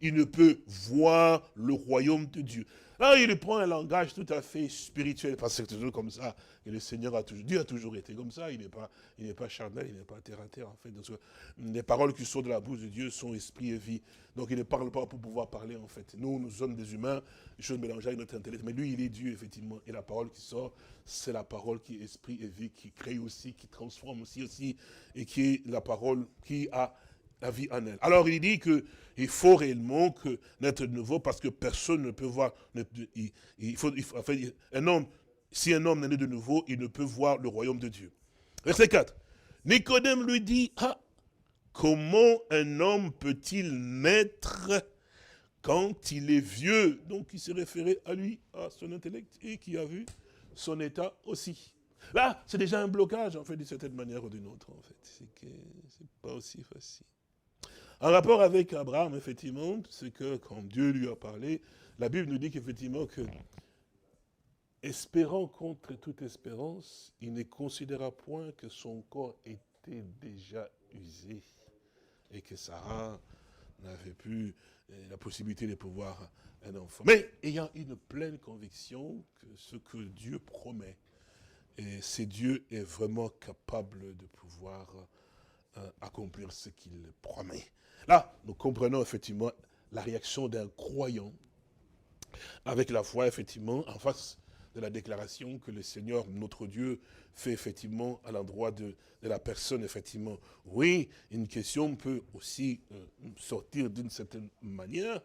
Speaker 3: il ne peut voir le royaume de Dieu. Là, il prend un langage tout à fait spirituel, parce que c'est toujours comme ça, et le Seigneur Dieu a toujours été comme ça, il n'est pas charnel, il n'est pas terre à terre, en fait. Donc, les paroles qui sortent de la bouche de Dieu sont esprit et vie. Donc, il ne parle pas pour pouvoir parler, en fait. Nous sommes des humains, les choses mélangées avec notre intellect, mais lui, il est Dieu, effectivement. Et la parole qui sort, c'est la parole qui est esprit et vie, qui crée aussi, qui transforme aussi, et qui est la parole qui a la vie en elle. Alors il dit qu'il faut réellement naître de nouveau parce que personne ne peut voir. Si un homme n'est né de nouveau, il ne peut voir le royaume de Dieu. Verset 4. Nicodème lui dit, comment un homme peut-il naître quand il est vieux? Donc il s'est référé à lui, à son intellect, et qui a vu son état aussi. Là, c'est déjà un blocage, en fait, d'une certaine manière ou d'une autre, en fait. C'est que c'est pas aussi facile. En rapport avec Abraham, effectivement, c'est que quand Dieu lui a parlé, la Bible nous dit qu'effectivement, espérant contre toute espérance, il ne considéra point que son corps était déjà usé et que Sarah n'avait plus la possibilité de pouvoir un enfant. Mais ayant une pleine conviction que ce que Dieu promet, et c'est Dieu est vraiment capable de pouvoir accomplir ce qu'il promet. Là, nous comprenons effectivement la réaction d'un croyant avec la foi, effectivement, en face de la déclaration que le Seigneur, notre Dieu, fait effectivement à l'endroit de la personne, effectivement. Oui, une question peut aussi sortir d'une certaine manière,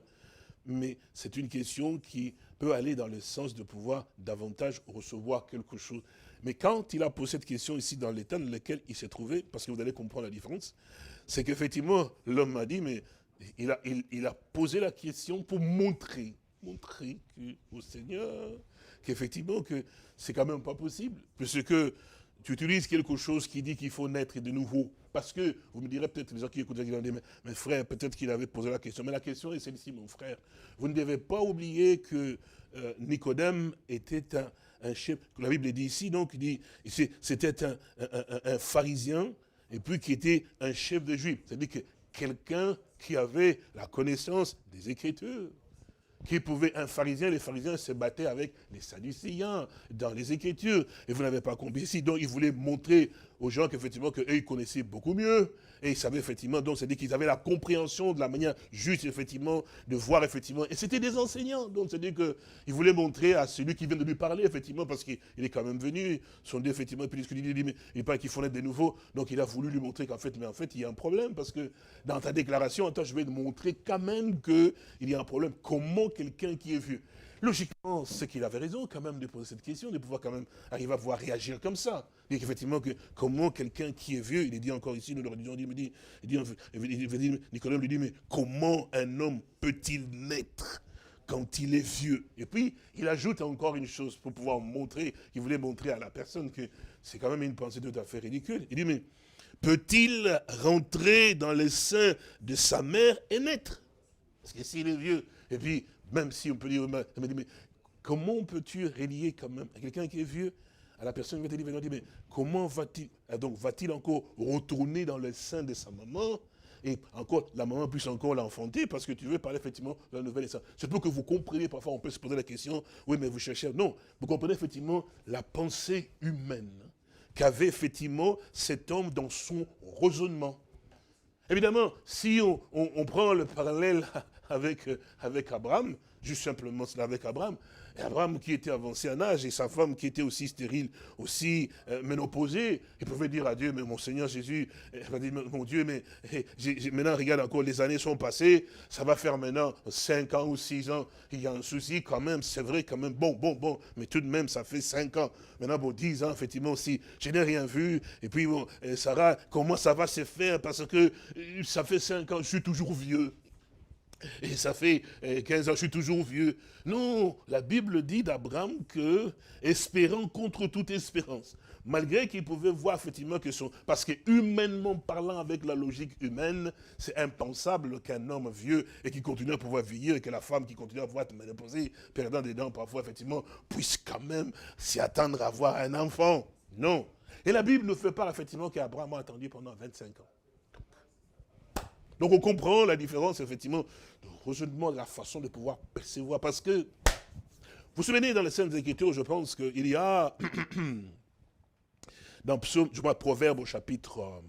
Speaker 3: mais c'est une question qui peut aller dans le sens de pouvoir davantage recevoir quelque chose. Mais quand il a posé cette question ici dans l'état dans lequel il s'est trouvé, parce que vous allez comprendre la différence, c'est qu'effectivement, l'homme m'a dit, mais il a posé la question pour montrer au Seigneur qu'effectivement, que c'est quand même pas possible, puisque tu utilises quelque chose qui dit qu'il faut naître de nouveau. Parce que, vous me direz peut-être, les gens qui écoutent, qui vont dire, mais frère, peut-être qu'il avait posé la question. Mais la question est celle-ci, mon frère. Vous ne devez pas oublier que Nicodème était un chef, que la Bible dit ici, donc, il dit, c'était un pharisien, et puis qui était un chef de juifs. C'est-à-dire que quelqu'un qui avait la connaissance des Écritures. Qui pouvait, un pharisien, les pharisiens se battaient avec les sadducéens dans les Écritures. Et vous n'avez pas compris ici. Donc, ils voulaient montrer aux gens qu'effectivement, qu'eux, ils connaissaient beaucoup mieux. Et ils savaient effectivement, donc, c'est-à-dire qu'ils avaient la compréhension de la manière juste, effectivement, de voir, effectivement. Et c'était des enseignants. Donc, c'est-à-dire qu'ils voulaient montrer à celui qui vient de lui parler, effectivement, parce qu'il est quand même venu, son Dieu, effectivement, et puis il dit, mais il paraît qu'il faut naître de nouveau. Donc, il a voulu lui montrer qu'en fait, mais en fait, il y a un problème, parce que dans ta déclaration, attends, je vais te montrer quand même qu'il y a un problème. Comment quelqu'un qui est vieux? Logiquement, c'est qu'il avait raison quand même de poser cette question, de pouvoir quand même arriver à pouvoir réagir comme ça. Et qu'effectivement, comment quelqu'un qui est vieux, il est dit encore ici, nous le disons, Nicolas lui dit, mais comment un homme peut-il naître quand il est vieux? Et puis, il ajoute encore une chose pour pouvoir montrer, il voulait montrer à la personne que c'est quand même une pensée tout à fait ridicule. Il dit, mais peut-il rentrer dans le sein de sa mère et naître? Parce que s'il est vieux, et puis, même si on peut dire, mais comment peux-tu relier quand même à quelqu'un qui est vieux, à la personne qui va te dire, mais comment va-t-il encore retourner dans le sein de sa maman? et encore, la maman puisse encore l'enfanter, parce que tu veux parler effectivement de la nouvelle naissance. C'est pour que vous compreniez, parfois on peut se poser la question, oui, mais vous cherchez. Non, vous comprenez effectivement la pensée humaine qu'avait effectivement cet homme dans son raisonnement. Évidemment, si on prend le parallèle avec Abraham, juste simplement cela avec Abraham, et Abraham qui était avancé en âge et sa femme qui était aussi stérile, aussi ménopausée, il pouvait dire à Dieu, mais mon Seigneur Jésus, mon Dieu, mais maintenant regarde encore, les années sont passées, ça va faire maintenant 5 ans ou 6 ans, il y a un souci quand même, c'est vrai quand même, bon, mais tout de même ça fait 5 ans, maintenant bon 10 ans effectivement aussi, je n'ai rien vu, et puis bon, Sarah, comment ça va se faire, parce que ça fait 5 ans, je suis toujours vieux. Et ça fait 15 ans, je suis toujours vieux. Non, la Bible dit d'Abraham que, espérant contre toute espérance, malgré qu'il pouvait voir effectivement que parce que humainement parlant, avec la logique humaine, c'est impensable qu'un homme vieux et qui continue à pouvoir vieillir et que la femme qui continue à pouvoir être ménopausée, perdant des dents parfois effectivement, puisse quand même s'y attendre à avoir un enfant. Non. Et la Bible nous fait part effectivement qu'Abraham a attendu pendant 25 ans. Donc on comprend la différence, effectivement, de raisonnement, de la façon de pouvoir percevoir. Parce que, vous vous souvenez, dans les Saintes Écritures, je pense qu'il y a, dans Psaume, je vois Proverbe au chapitre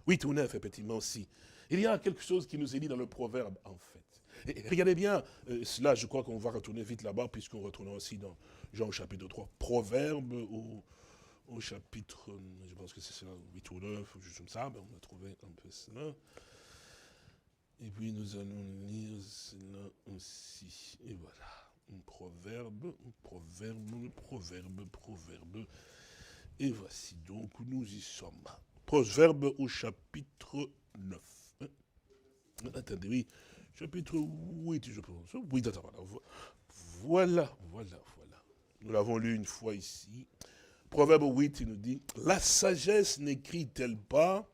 Speaker 3: 8 ou 9, effectivement aussi, il y a quelque chose qui nous est dit dans le Proverbe, en fait. Et regardez bien, cela, je crois qu'on va retourner vite là-bas, puisqu'on retournera aussi dans Jean au chapitre 3. Proverbe au chapitre, je pense que c'est cela, 8 ou 9, juste comme ça, mais on a trouvé un peu cela. Et puis nous allons lire cela aussi. Et voilà. Proverbe. Et voici donc où nous y sommes. Proverbe au chapitre 9. Attendez, oui. Chapitre 8, je pense. Oui, attends, voilà. Nous l'avons lu une fois ici. Proverbe 8, il nous dit, la sagesse n'écrit-elle pas,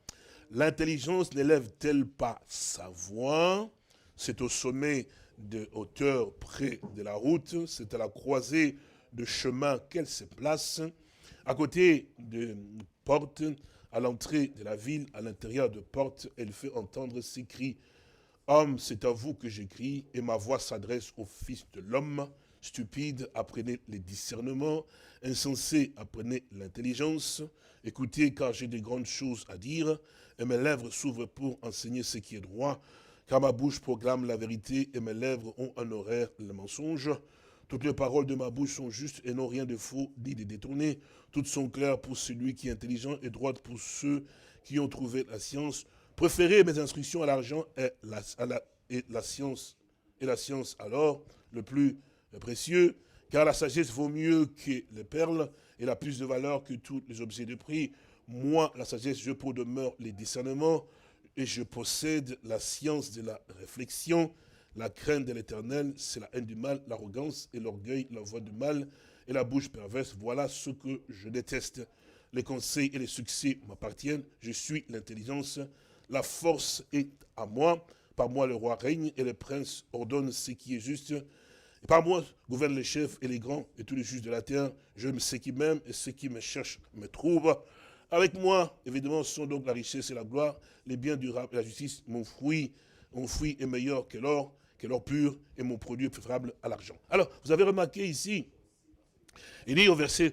Speaker 3: l'intelligence n'élève-t-elle pas sa voix? C'est au sommet de hauteur près de la route, c'est à la croisée de chemin qu'elle se place, à côté de porte, à l'entrée de la ville, à l'intérieur de porte, elle fait entendre ses cris. Homme, c'est à vous que j'écris, et ma voix s'adresse au Fils de l'homme. Stupide, apprenez les discernements. Insensé, apprenez l'intelligence. Écoutez, car j'ai de grandes choses à dire, et mes lèvres s'ouvrent pour enseigner ce qui est droit, car ma bouche proclame la vérité, et mes lèvres ont un horaire le mensonge. Toutes les paroles de ma bouche sont justes et n'ont rien de faux ni de détourné. Toutes sont claires pour celui qui est intelligent et droites pour ceux qui ont trouvé la science. Préférez mes instructions à l'argent et la science alors le plus précieux, car la sagesse vaut mieux que les perles, et elle a plus de valeur que tous les objets de prix. Moi, la sagesse, je pour demeure les discernements, et je possède la science de la réflexion. La crainte de l'Éternel, c'est la haine du mal, l'arrogance et l'orgueil, la voix du mal et la bouche perverse. Voilà ce que je déteste. Les conseils et les succès m'appartiennent. Je suis l'intelligence. La force est à moi. Par moi, le roi règne et les princes ordonnent ce qui est juste. Et par moi, gouvernent les chefs et les grands et tous les juges de la terre. J'aime ceux qui m'aiment et ceux qui me cherchent me trouvent. Avec moi, évidemment, ce sont donc la richesse et la gloire, les biens durables et la justice. Mon fruit est meilleur que l'or pur, et mon produit est préférable à l'argent. Alors, vous avez remarqué ici, il dit au verset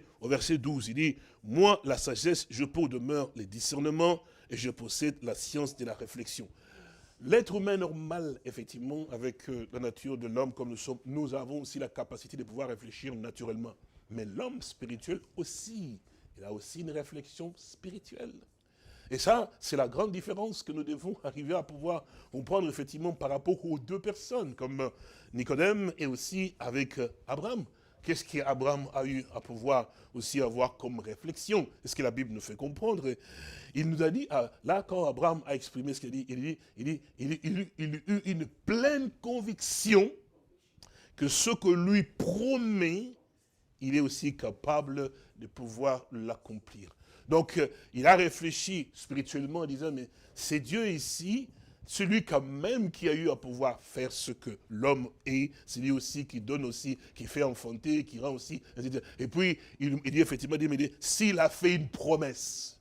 Speaker 3: 12, il dit, moi, la sagesse, je pour demeure les discernements, et je possède la science de la réflexion. L'être humain normal, effectivement, avec la nature de l'homme comme nous sommes, nous avons aussi la capacité de pouvoir réfléchir naturellement. Mais l'homme spirituel aussi, il a aussi une réflexion spirituelle. Et ça, c'est la grande différence que nous devons arriver à pouvoir comprendre effectivement par rapport aux deux personnes, comme Nicodème et aussi avec Abraham. Qu'est-ce qu'Abraham a eu à pouvoir aussi avoir comme réflexion? Est-ce que la Bible nous fait comprendre? Il nous a dit, là, quand Abraham a exprimé ce qu'il dit, il eut une pleine conviction que ce que lui promet, il est aussi capable de pouvoir l'accomplir. Donc, il a réfléchi spirituellement en disant, mais c'est Dieu ici, celui quand même qui a eu à pouvoir faire ce que l'homme est, c'est lui aussi qui donne aussi, qui fait enfanter, qui rend aussi, etc. Et puis, il dit effectivement, s'il a fait une promesse,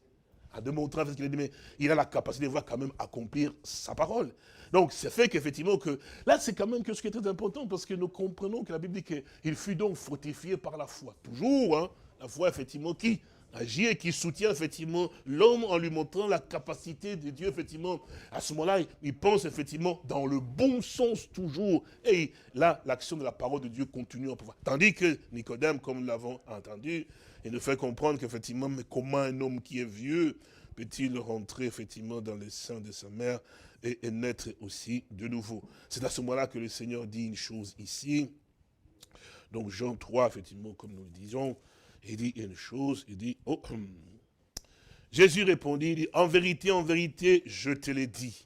Speaker 3: à démontrer qu'il a dit, mais il a la capacité de voir quand même accomplir sa parole. Donc, c'est fait qu'effectivement, que là, c'est quand même quelque chose qui est très important, parce que nous comprenons que la Bible dit qu'il fut donc fortifié par la foi. Toujours, hein, la foi, effectivement, qui agit et qui soutient, effectivement, l'homme en lui montrant la capacité de Dieu, effectivement. À ce moment-là, il pense, effectivement, dans le bon sens, toujours. Et là, l'action de la parole de Dieu continue en pouvoir. Tandis que Nicodème, comme nous l'avons entendu, il nous fait comprendre qu'effectivement, mais comment un homme qui est vieux peut-il rentrer, effectivement, dans le sein de sa mère et naître aussi de nouveau. C'est à ce moment-là que le Seigneur dit une chose ici. Donc Jean 3, effectivement, comme nous le disons, il dit une chose, il dit, oh, Jésus répondit, il dit, en vérité, je te l'ai dit.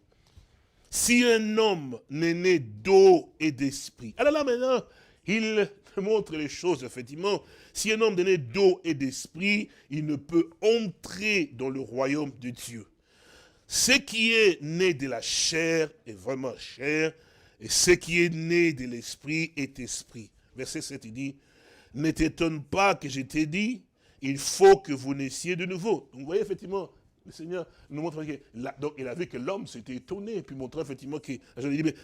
Speaker 3: Si un homme n'est né d'eau et d'esprit. Alors là maintenant, il montre les choses, effectivement. Si un homme n'est né d'eau et d'esprit, il ne peut entrer dans le royaume de Dieu. Ce qui est né de la chair est vraiment chair, et ce qui est né de l'esprit est esprit. Verset 7, il dit, ne t'étonne pas que je t'ai dit, il faut que vous naissiez de nouveau. Donc vous voyez effectivement, le Seigneur nous montre que, donc il a vu que l'homme s'était étonné, et puis montrant effectivement que, j'en ai dit, mais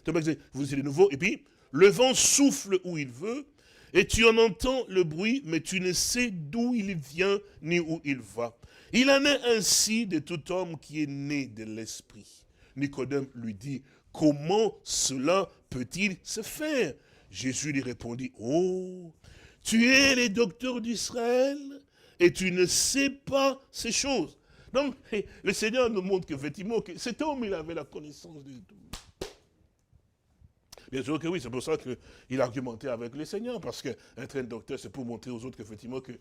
Speaker 3: vous naissiez de nouveau, et puis le vent souffle où il veut, et tu en entends le bruit, mais tu ne sais d'où il vient ni où il va. Il en est ainsi de tout homme qui est né de l'esprit. Nicodème lui dit, comment cela peut-il se faire? Jésus lui répondit, oh, tu es le docteur d'Israël et tu ne sais pas ces choses. Donc, le Seigneur nous montre qu'effectivement, que cet homme, il avait la connaissance de tout. Bien sûr que oui, c'est pour ça qu'il argumentait avec le Seigneur, parce qu'être un docteur, c'est pour montrer aux autres qu'effectivement, que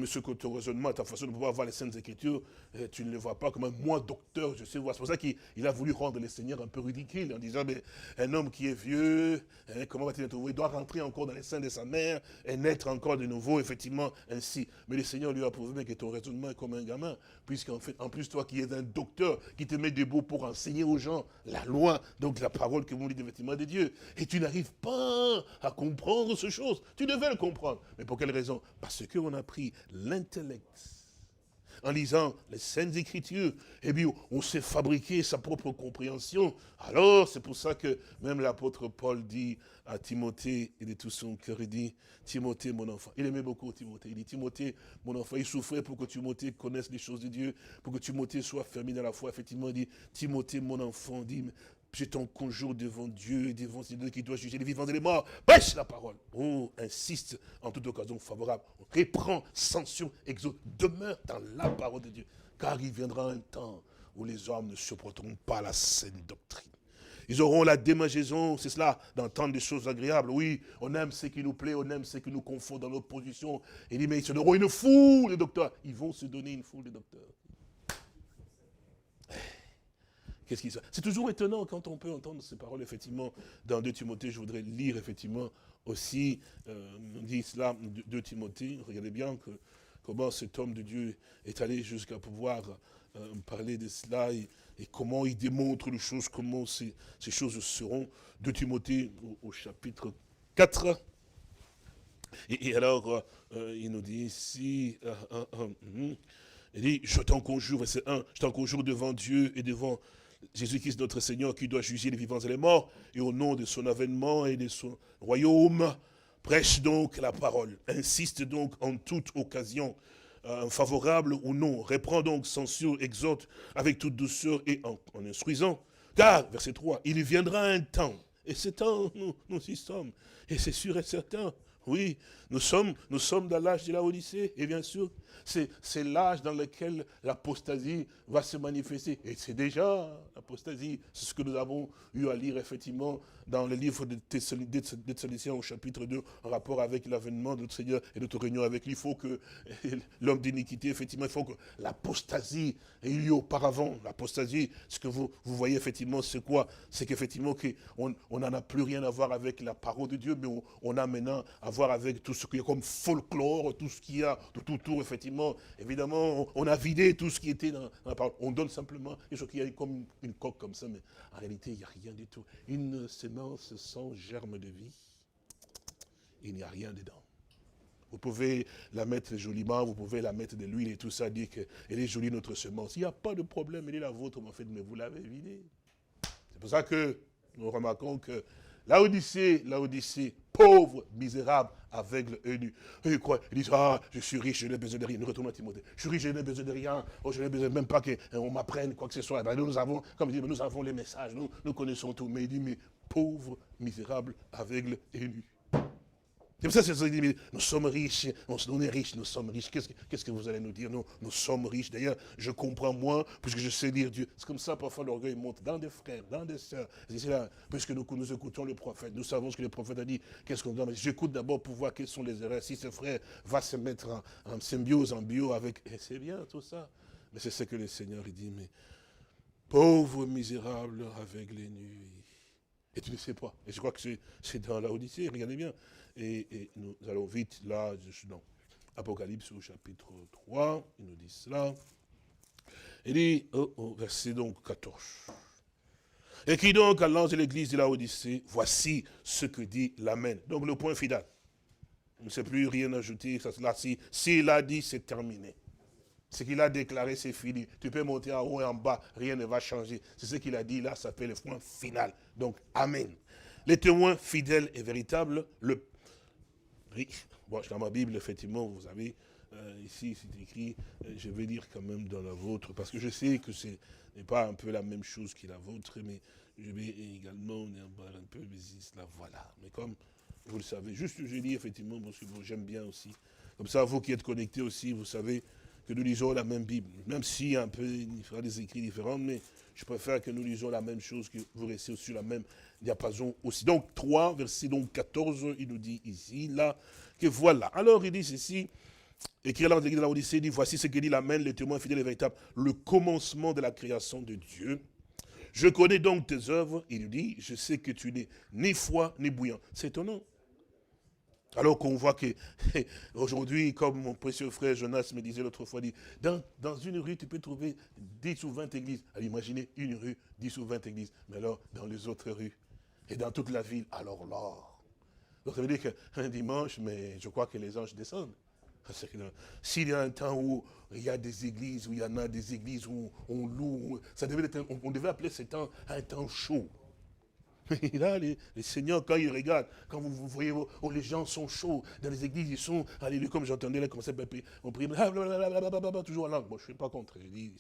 Speaker 3: ce que ton raisonnement, ta façon de pouvoir voir les Saintes Écritures, tu ne les vois pas comme un moi docteur, je sais voir. C'est pour ça qu'il a voulu rendre le Seigneur un peu ridicule, en disant, mais un homme qui est vieux, comment va-t-il être trouvé? Il doit rentrer encore dans les seins de sa mère et naître encore de nouveau, effectivement, ainsi. Mais le Seigneur lui a prouvé que ton raisonnement est comme un gamin, puisqu'en fait, en plus, toi qui es un docteur, qui te met debout pour enseigner aux gens la loi, donc la parole que vous dites effectivement de Dieu, et tu n'arrives pas à comprendre ces choses. Tu devais le comprendre. Mais pour quelle raison? Parce qu'on a pris l'intellect. En lisant les Saintes Écritures, eh bien, on s'est fabriqué sa propre compréhension. Alors, c'est pour ça que même l'apôtre Paul dit à Timothée, et de tout son cœur, il dit, Timothée, mon enfant. Il aimait beaucoup Timothée. Il dit, Timothée, mon enfant, il souffrait pour que Timothée connaisse les choses de Dieu, pour que Timothée soit fermé dans la foi. Effectivement, il dit, Timothée, mon enfant, dit, je t'en conjure devant Dieu et devant celui qui doit juger les vivants et les morts. Prêche la parole. Oh, insiste en toute occasion favorable. Reprends, censure, exhorte. Demeure dans la parole de Dieu. Car il viendra un temps où les hommes ne supporteront pas la saine doctrine. Ils auront la démangeaison, c'est cela, d'entendre des choses agréables. Oui, on aime ce qui nous plaît, on aime ce qui nous confond dans notre position. Il dit, mais ils se donneront une foule de docteurs. Ils vont se donner une foule de docteurs. Qu'est-ce qui se passe? C'est toujours étonnant quand on peut entendre ces paroles, effectivement, dans 2 Timothée. Je voudrais lire, effectivement, aussi, on dit cela, 2 Timothée. Regardez bien comment cet homme de Dieu est allé jusqu'à pouvoir parler de cela et comment il démontre les choses, comment ces choses seront. 2 Timothée au chapitre 4. Et alors, il nous dit ici, il dit, je t'en conjure, verset 1, je t'en conjure devant Dieu et devant Jésus-Christ notre Seigneur qui doit juger les vivants et les morts, et au nom de son avènement et de son royaume, prêche donc la parole, insiste donc en toute occasion, favorable ou non, reprend donc, censure, exhorte avec toute douceur et en instruisant, car, verset 3, il viendra un temps, et ce temps, nous y sommes, et c'est sûr et certain. Oui, nous sommes dans l'âge de la Odyssée, et bien sûr, c'est l'âge dans lequel l'apostasie va se manifester. Et c'est déjà l'apostasie, c'est ce que nous avons eu à lire effectivement dans le livre de Thessaloniciens au chapitre 2, en rapport avec l'avènement de notre Seigneur et notre réunion avec lui. Il faut que l'homme d'iniquité, effectivement, il faut que l'apostasie ait eu lieu auparavant. L'apostasie, ce que vous voyez effectivement, c'est quoi? C'est qu'effectivement, on n'en a plus rien à voir avec la parole de Dieu, mais on a maintenant à voir avec tout ce qu'il y a comme folklore, tout ce qu'il y a tout autour, effectivement. Évidemment, on a vidé tout ce qui était dans la parole. On donne simplement quelque chose qui est comme une coque comme ça, mais en réalité, il n'y a rien du tout. Une semence sans germe de vie, il n'y a rien dedans. Vous pouvez la mettre joliment, vous pouvez la mettre de l'huile et tout ça, dire qu'elle est jolie notre semence. Il n'y a pas de problème, elle est la vôtre, en fait, mais vous l'avez vidée. C'est pour ça que nous remarquons que Laodicée, pauvre, misérable, aveugle, nu. Ils croient, ils disent, ah, je suis riche, je n'ai besoin de rien. Nous retournons à Timothée. Je suis riche, je n'ai besoin de rien. Oh, je n'ai besoin même pas qu'on m'apprenne quoi que ce soit. Ben, nous avons, comme il dit, nous avons les messages, nous connaissons tout. Mais il dit, mais pauvre, misérable, aveugle et nu. C'est pour ça que dit, nous sommes riches, on est riches, nous sommes riches. Qu'est-ce que vous allez nous dire? Nous sommes riches. D'ailleurs, je comprends moins, puisque je sais lire Dieu. C'est comme ça, parfois, l'orgueil monte dans des frères, dans des sœurs. C'est là, puisque nous écoutons le prophète, nous savons ce que le prophète a dit. Qu'est-ce qu'on doit? Mais j'écoute d'abord pour voir quelles sont les erreurs. Si ce frère va se mettre en symbiose, en bio avec... Et c'est bien, tout ça. Mais c'est ce que le Seigneur dit, mais pauvre, misérable, aveugle et nu. Et tu ne sais pas. Et je crois que c'est dans la Odyssée, regardez bien. Et nous allons vite, là, je suis dans Apocalypse au chapitre 3, il nous dit cela. Il dit, verset donc 14. Écrit donc à l'ange de l'église de la Odyssée, voici ce que dit l'Amen. Donc le point final. Il ne sait plus rien ajouter. S'il a dit, c'est terminé. Ce qu'il a déclaré, c'est fini. Tu peux monter en haut et en bas, rien ne va changer. C'est ce qu'il a dit là, ça fait le point final. Donc, Amen. Les témoins fidèles et véritables, bon, dans ma Bible, effectivement, vous savez, ici, c'est écrit, je vais lire quand même dans la vôtre, parce que je sais que ce n'est pas un peu la même chose que la vôtre, mais je vais également un peu, là, voilà. Mais comme vous le savez, juste je lis effectivement, parce que bon, j'aime bien aussi. Comme ça, vous qui êtes connectés aussi, vous savez que nous lisons la même Bible, même si un peu, il fera des écrits différents, mais je préfère que nous lisons la même chose, que vous restez sur la même diapason aussi. Donc 3, verset donc 14, il nous dit ici, là, que voilà. Alors il dit ceci, écrit à l'église de la Odyssée, il dit, voici ce que dit l'Amen, le témoin fidèle et véritable, le commencement de la création de Dieu. Je connais donc tes œuvres, il nous dit, je sais que tu n'es ni froid ni bouillant. C'est étonnant. Alors qu'on voit que aujourd'hui, comme mon précieux frère Jonas me disait l'autre fois, dit, dans une rue, tu peux trouver 10 ou 20 églises. Alors imaginez une rue, 10 ou 20 églises. Mais alors, dans les autres rues, et dans toute la ville, alors l'or. Donc ça veut dire qu'un dimanche, mais je crois que les anges descendent. S'il y a un temps où il y a des églises, où il y en a des églises où on loue, on devait appeler ce temps un temps chaud. Et là, les seigneurs, quand ils regardent, quand vous voyez, les gens sont chauds, dans les églises, ils sont, alléluia, comme j'entendais là, comme ça, on prie, toujours en langue. Bon, je ne suis pas contre, je dis,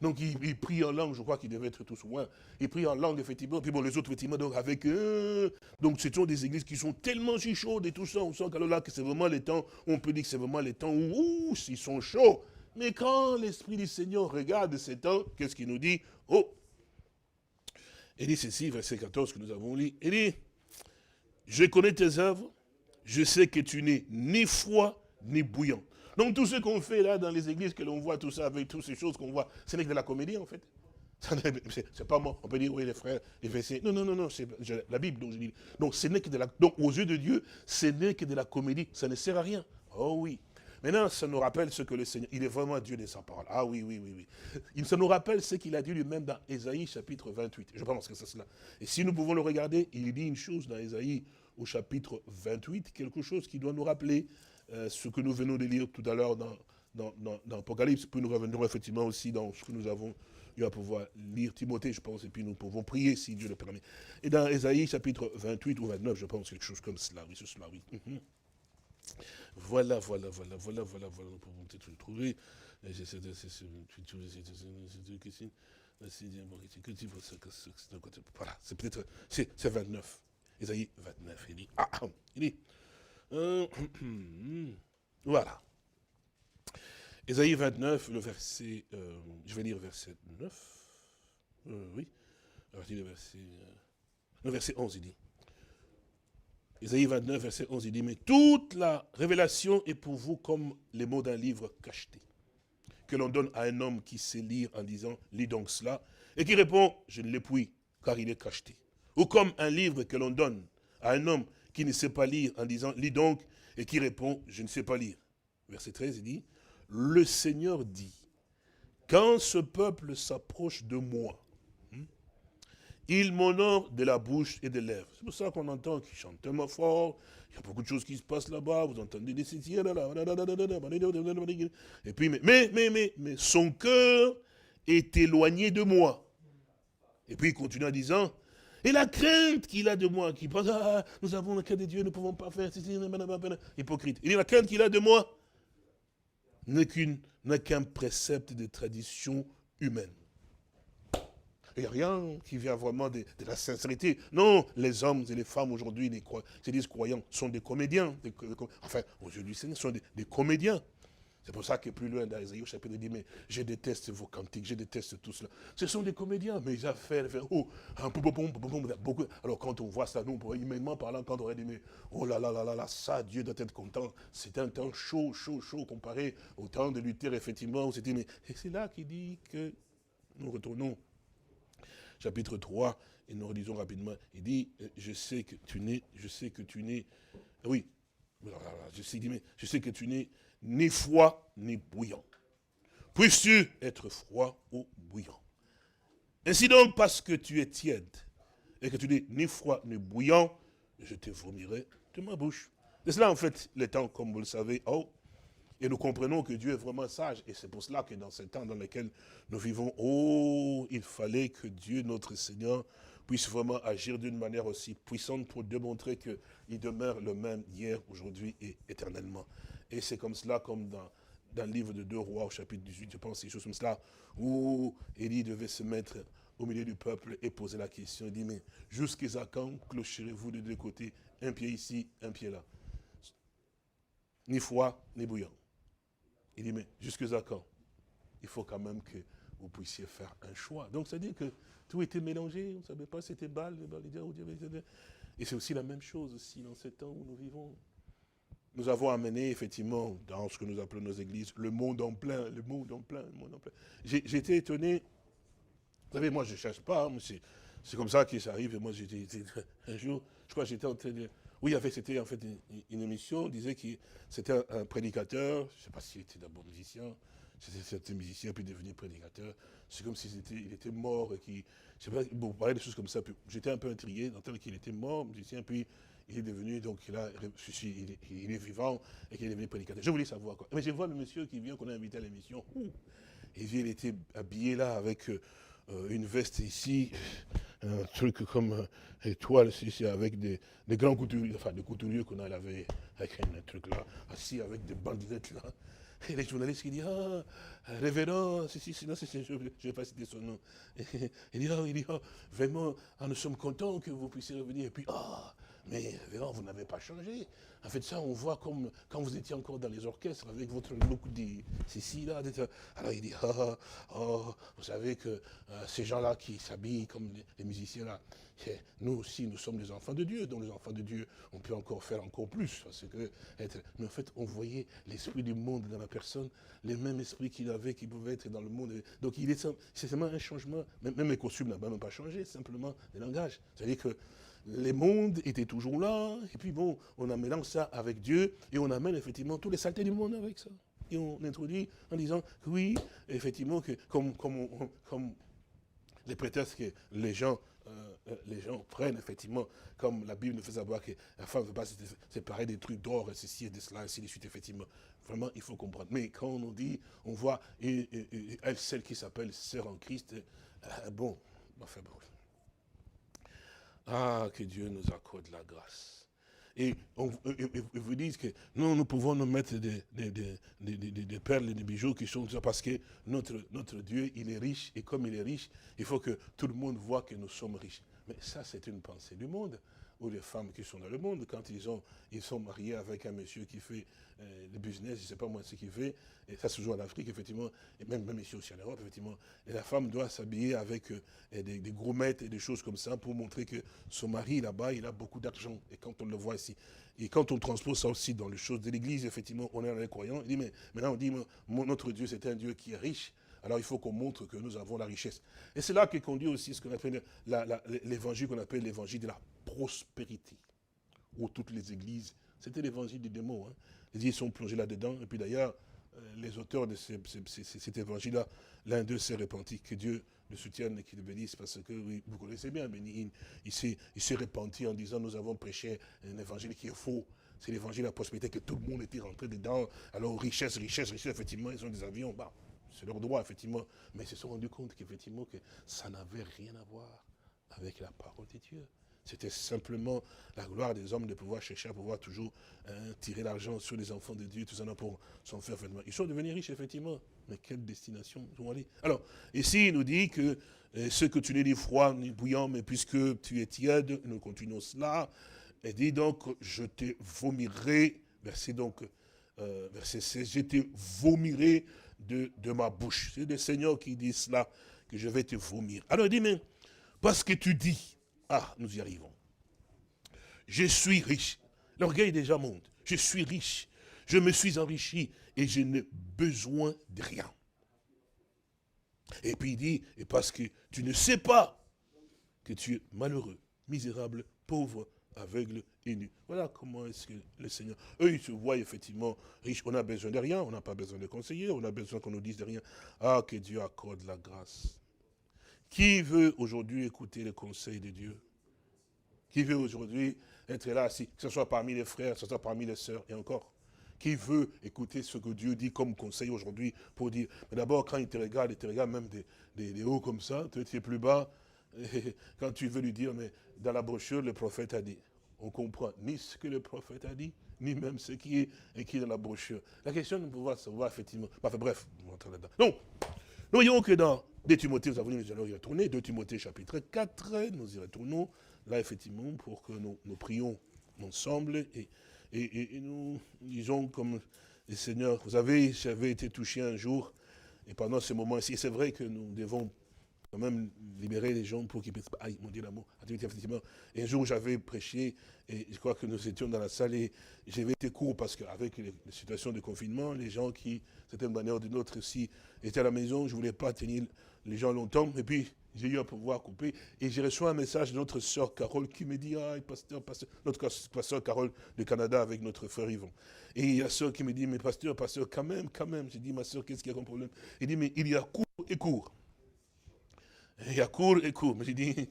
Speaker 3: donc ils prient en langue, je crois qu'ils devaient être tous loin. Ils prient en langue, effectivement, puis bon, les autres, effectivement, donc avec eux. Donc ce sont des églises qui sont tellement si chaudes et tout ça, on sent qu'alors là, que c'est vraiment les temps, on peut dire que c'est vraiment les temps où ils sont chauds. Mais quand l'Esprit du Seigneur regarde ces temps, qu'est-ce qu'il nous dit? Oh! Il dit ceci, verset 14 que nous avons lu. Il dit, je connais tes œuvres, je sais que tu n'es ni froid ni bouillant. Donc tout ce qu'on fait là dans les églises, que l'on voit tout ça, avec toutes ces choses qu'on voit, ce n'est que de la comédie en fait. C'est pas moi. On peut dire, oui, les frères, les versets. Non, c'est la Bible dont je dis. Donc, ce n'est que de la. Donc, aux yeux de Dieu, ce n'est que de la comédie. Ça ne sert à rien. Oh oui. Maintenant, ça nous rappelle ce que le Seigneur, il est vraiment Dieu de sa parole. Ah oui. Ça nous rappelle ce qu'il a dit lui-même dans Ésaïe chapitre 28. Je pense que c'est cela. Et si nous pouvons le regarder, il dit une chose dans Ésaïe au chapitre 28, quelque chose qui doit nous rappeler ce que nous venons de lire tout à l'heure dans Apocalypse. Puis nous reviendrons effectivement aussi dans ce que nous avons eu à pouvoir lire Timothée, je pense, et puis nous pouvons prier si Dieu le permet. Et dans Ésaïe chapitre 28 ou 29, je pense, quelque chose comme cela. Oui, c'est cela, oui. Voilà, nous pouvons peut-être le trouver. Voilà, c'est peut-être, c'est 29. Ésaïe 29, il dit, voilà. Ésaïe 29, le verset, je vais lire verset 9, oui, le verset 11, il dit, Ésaïe 29, verset 11, il dit, mais toute la révélation est pour vous comme les mots d'un livre cacheté, que l'on donne à un homme qui sait lire en disant, lis donc cela, et qui répond, je ne l'ai point, car il est cacheté. Ou comme un livre que l'on donne à un homme qui ne sait pas lire en disant, lis donc, et qui répond, je ne sais pas lire. Verset 13, il dit, le Seigneur dit, quand ce peuple s'approche de moi, il m'honore de la bouche et des lèvres. C'est pour ça qu'on entend qu'il chante tellement fort. Il y a beaucoup de choses qui se passent là-bas. Vous entendez des cités. Et puis, mais son cœur est éloigné de moi. Et puis il continue en disant, et la crainte qu'il a de moi, qui pense, ah, nous avons la crainte de Dieu, nous ne pouvons pas faire ceci, hypocrite. Il dit, la crainte qu'il a de moi n'est qu'un précepte de tradition humaine. Il n'y a rien qui vient vraiment de la sincérité. Non, les hommes et les femmes aujourd'hui, se disent croyants, sont des comédiens. Enfin, aux yeux du Seigneur, sont des comédiens. C'est pour ça que plus loin dans Isaïe au chapitre, il dit, mais je déteste vos cantiques, je déteste tout cela. Ce sont des comédiens, mais ils ont fait oh, beaucoup. Alors quand on voit ça, nous, humainement parlant, quand on aurait dit, mais oh là là là là là, ça, Dieu doit être content. C'est un temps chaud comparé au temps de Luther, effectivement, où c'était, mais et c'est là qu'il dit que nous retournons. Chapitre 3, et nous relisons rapidement. Il dit, je sais que tu n'es, oui, je sais que tu n'es ni froid ni bouillant. Puisses-tu être froid ou bouillant? Ainsi donc, parce que tu es tiède, et que tu n'es ni froid ni bouillant, je te vomirai de ma bouche. C'est cela en fait, les temps, comme vous le savez, et nous comprenons que Dieu est vraiment sage. Et c'est pour cela que dans ces temps dans lesquels nous vivons, il fallait que Dieu, notre Seigneur, puisse vraiment agir d'une manière aussi puissante pour démontrer qu'il demeure le même hier, aujourd'hui et éternellement. Et c'est comme cela, comme dans le livre de 2 Rois, au chapitre 18, je pense, des choses comme cela, où Élie devait se mettre au milieu du peuple et poser la question. Il dit, mais jusqu'à quand clocherez-vous de deux côtés, un pied ici, un pied là? Ni froid, ni bouillant. Il dit, mais jusqu'à quand? Il faut quand même que vous puissiez faire un choix. Donc, ça veut dire que tout était mélangé, on ne savait pas si c'était Baal, et c'est aussi la même chose aussi dans ces temps où nous vivons. Nous avons amené, effectivement, dans ce que nous appelons nos églises, le monde en plein, le monde en plein, le monde en plein. J'étais étonné, vous savez, moi je ne cherche pas, c'est comme ça que ça arrive, et moi j'étais, un jour, je crois que j'étais en train de... Oui, c'était en fait une émission, on disait que c'était un prédicateur, je ne sais pas s'il était d'abord musicien, c'était un musicien puis devenu prédicateur, c'est comme s'il était mort, et je sais pas, bon, parlait des choses comme ça, puis j'étais un peu intrigué d'entendre qu'il était mort, musicien, puis il est devenu, donc il est vivant, et qu'il est devenu prédicateur. Je voulais savoir quoi. Mais je vois le monsieur qui vient, qu'on a invité à l'émission, et il était habillé là avec une veste ici, un truc comme étoile ici, avec des grands couturiers, enfin des couturiers qu'on a lavé avec un truc là, assis avec des bandelettes là. Et les journalistes qui disent, révérend, je ne vais pas citer son nom. Il dit, vraiment, nous sommes contents que vous puissiez revenir. Et puis, mais révérend, vous n'avez pas changé. En fait, ça, on voit comme quand vous étiez encore dans les orchestres avec votre look ceci, là. Alors il dit, vous savez que ces gens-là qui s'habillent comme les musiciens là, nous aussi, nous sommes des enfants de Dieu. Donc les enfants de Dieu, on peut encore faire encore plus. Parce que mais en fait, on voyait l'esprit du monde dans la personne, les mêmes esprits qu'il avait, qui pouvaient être dans le monde. Donc c'est seulement un changement. Même les costumes n'ont même pas changé, simplement les langages. C'est-à-dire que les mondes étaient toujours là, et puis bon, on a mélangé ça avec Dieu, et on amène effectivement tous les saletés du monde avec ça. Et on introduit en disant que oui, effectivement, que comme les prétextes que les gens prennent, effectivement, comme la Bible nous fait savoir que la femme ne veut pas se séparer des trucs d'or, et ceci et de cela, ainsi de suite, effectivement. Vraiment, il faut comprendre. Mais quand on nous dit, on voit celle qui s'appelle Sœur en Christ, bon, enfin bon. Que Dieu nous accorde la grâce. Et vous disent que nous pouvons nous mettre des perles et des bijoux qui sont ça parce que notre Dieu, il est riche. Et comme il est riche, il faut que tout le monde voit que nous sommes riches. Mais ça, c'est une pensée du monde. Ou les femmes qui sont dans le monde, quand ils sont mariés avec un monsieur qui fait le business, je ne sais pas moi ce qu'il fait, et ça se joue en Afrique, effectivement, et même ici aussi en Europe, effectivement, et la femme doit s'habiller avec des grossettes et des choses comme ça pour montrer que son mari, là-bas, il a beaucoup d'argent, et quand on le voit ici, et quand on transpose ça aussi dans les choses de l'Église, effectivement, on est dans les croyants, il dit, mais maintenant on dit, notre Dieu, c'est un Dieu qui est riche, alors il faut qu'on montre que nous avons la richesse. Et c'est là que conduit aussi ce qu'on appelle l'évangile qu'on appelle l'évangile de la prospérité. Où toutes les églises, c'était l'évangile des démons. Les églises sont plongées là-dedans. Et puis d'ailleurs, les auteurs de cet évangile-là, l'un d'eux s'est repenti, que Dieu le soutienne et qu'il le bénisse, parce que, oui, vous connaissez bien, il s'est repenti en disant, nous avons prêché un évangile qui est faux. C'est l'évangile de la prospérité que tout le monde était rentré dedans. Alors, richesse, effectivement, ils ont des avions, bah, c'est leur droit, effectivement. Mais ils se sont rendus compte qu'effectivement, que ça n'avait rien à voir avec la parole de Dieu. C'était simplement la gloire des hommes de pouvoir chercher à pouvoir toujours tirer l'argent sur les enfants de Dieu, tout ça pour s'en faire. Ils sont devenus riches, effectivement. Mais quelle destination ils vont aller? Alors, ici, il nous dit que ce que tu n'es ni froid ni bouillant, mais puisque tu es tiède, nous continuons cela. Et dit donc, je te vomirai, verset 16, je te vomirai de ma bouche. C'est le Seigneur qui dit cela, que je vais te vomir. Alors il dit, mais parce que tu dis, ah, nous y arrivons. Je suis riche. L'orgueil déjà monte. Je suis riche. Je me suis enrichi et je n'ai besoin de rien. Et puis il dit, et parce que tu ne sais pas que tu es malheureux, misérable, pauvre, aveugle et nu. Voilà comment est-ce que le Seigneur... Eux, ils se voient effectivement riches. On n'a besoin de rien, on n'a pas besoin de conseiller, on a besoin qu'on nous dise de rien. Ah, que Dieu accorde la grâce. Qui veut aujourd'hui écouter le conseil de Dieu? Qui veut aujourd'hui être là, que ce soit parmi les frères, que ce soit parmi les sœurs, et encore? Qui veut écouter ce que Dieu dit comme conseil aujourd'hui pour dire, mais d'abord quand il te regarde même des hauts comme ça, tu es plus bas, et quand tu veux lui dire, mais dans la brochure, le prophète a dit, on comprend ni ce que le prophète a dit, ni même ce qui est écrit dans la brochure. La question de pouvoir savoir effectivement, enfin bref, on va entrer là-dedans. Donc, nous voyons que dans 2 Timothée, nous allons y retourner, 2 Timothée chapitre 4, nous y retournons, là effectivement, pour que nous prions ensemble et nous disons comme le Seigneur, vous savez, j'avais été touché un jour, et pendant ce moment-ci, c'est vrai que nous devons quand même libérer les gens pour qu'ils puissent... Aïe, mon Dieu, l'amour. Effectivement, et un jour, j'avais prêché, et je crois que nous étions dans la salle, et j'avais été court, parce qu'avec les situations de confinement, les gens qui, d'une manière ou d'une autre, aussi, étaient à la maison, je ne voulais pas tenir les gens longtemps, et puis j'ai eu à pouvoir couper, et j'ai reçu un message de notre sœur Carole qui me dit, ah, pasteur, notre sœur Carole du Canada avec notre frère Yvon. Et la sœur qui me dit, mais pasteur, quand même. J'ai dit, ma sœur, qu'est-ce qu'il y a comme problème? Il dit, mais il y a court et court. Il y a court et court. Mais j'ai dit,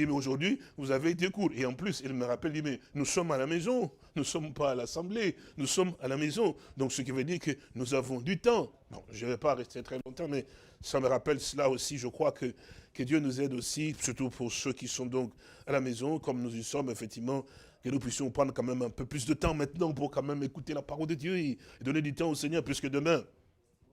Speaker 3: mais aujourd'hui, vous avez été court. Et en plus, il me rappelle, il dit, mais nous sommes à la maison. Nous ne sommes pas à l'assemblée. Nous sommes à la maison. Donc, ce qui veut dire que nous avons du temps. Bon, je ne vais pas rester très longtemps, mais ça me rappelle cela aussi. Je crois que Dieu nous aide aussi, surtout pour ceux qui sont donc à la maison, comme nous y sommes, effectivement, que nous puissions prendre quand même un peu plus de temps maintenant pour quand même écouter la parole de Dieu et donner du temps au Seigneur, puisque demain,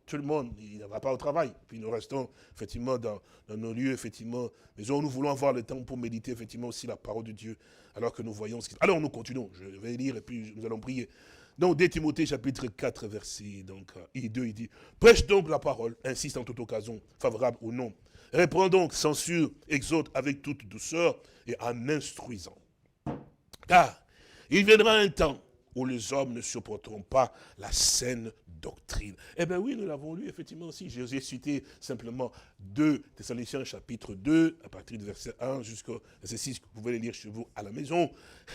Speaker 3: tout le monde, il ne va pas au travail. Puis nous restons effectivement dans nos lieux, effectivement. Mais nous voulons avoir le temps pour méditer effectivement aussi la parole de Dieu, alors que nous voyons ce qui... Alors nous continuons, je vais lire et puis nous allons prier. Donc 2 Timothée chapitre 4, verset 2, il dit, prêche donc la parole, insiste en toute occasion, favorable ou non. Réprends donc, censure, exhorte avec toute douceur et en instruisant. Car il viendra un temps où les hommes ne supporteront pas la saine doctrine. Eh bien oui, nous l'avons lu effectivement aussi. J'ai cité simplement 2 Thessaloniciens chapitre 2, à partir du verset 1 jusqu'au verset 6, que vous pouvez les lire chez vous à la maison.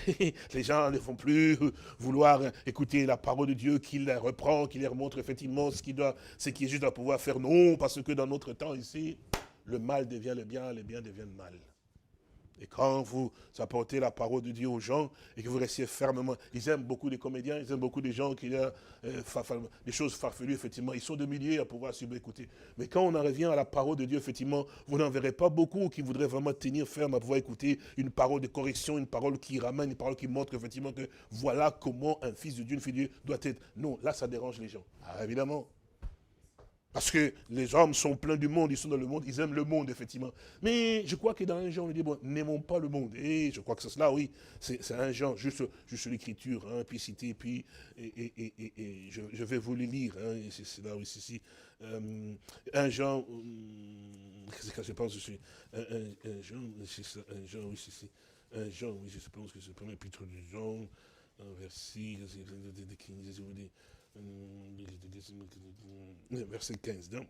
Speaker 3: Les gens ne vont plus vouloir écouter la parole de Dieu qui les reprend, qui leur montre effectivement ce qui est juste à pouvoir faire. Non, parce que dans notre temps ici, le mal devient le bien devient le mal. Et quand vous apportez la parole de Dieu aux gens et que vous restez fermement, ils aiment beaucoup les comédiens, ils aiment beaucoup les gens qui ont des choses farfelues, effectivement, ils sont de milliers à pouvoir suivre, écouter. Mais quand on en revient à la parole de Dieu, effectivement, vous n'en verrez pas beaucoup qui voudraient vraiment tenir ferme à pouvoir écouter une parole de correction, une parole qui ramène, une parole qui montre effectivement que voilà comment un fils de Dieu, une fille de Dieu doit être. Non, là ça dérange les gens. Ah, évidemment. Parce que les hommes sont pleins du monde, ils sont dans le monde, ils aiment le monde, effectivement. Mais je crois que dans un genre, on dit, bon, n'aimons pas le monde. Et je crois que c'est cela, oui, c'est un genre, juste l'écriture, hein, puis citer, puis, et je vais vous les lire, hein, c'est là, oui, c'est un genre, qu'est-ce que je pense, un genre, oui, c'est un genre, oui, je pense que c'est le premier épître du genre, un verset, verset 15. Donc,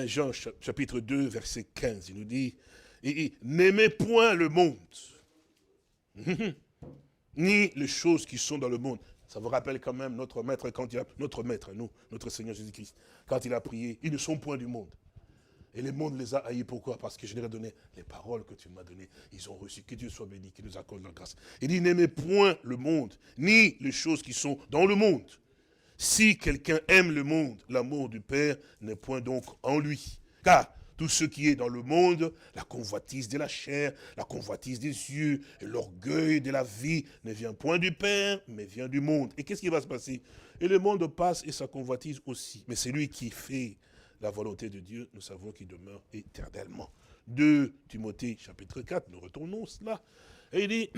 Speaker 3: Jean chapitre 2, verset 15, il nous dit, n'aimez point le monde, ni les choses qui sont dans le monde. Ça vous rappelle quand même notre maître, quand il a, notre maître, nous, notre Seigneur Jésus-Christ, quand il a prié, ils ne sont point du monde. Et le monde les a haïs. Pourquoi? Parce que je leur ai donné les paroles que tu m'as données. Ils ont reçu. Que Dieu soit béni, qu'il nous accorde la grâce. Il dit, n'aimez point le monde, ni les choses qui sont dans le monde. Si quelqu'un aime le monde, l'amour du Père n'est point donc en lui. Car tout ce qui est dans le monde, la convoitise de la chair, la convoitise des yeux, et l'orgueil de la vie, ne vient point du Père, mais vient du monde. Et qu'est-ce qui va se passer? Et le monde passe et sa convoitise aussi. Mais c'est lui qui fait la volonté de Dieu, nous savons qu'il demeure éternellement. 2 Timothée chapitre 4, nous retournons cela. Et il dit,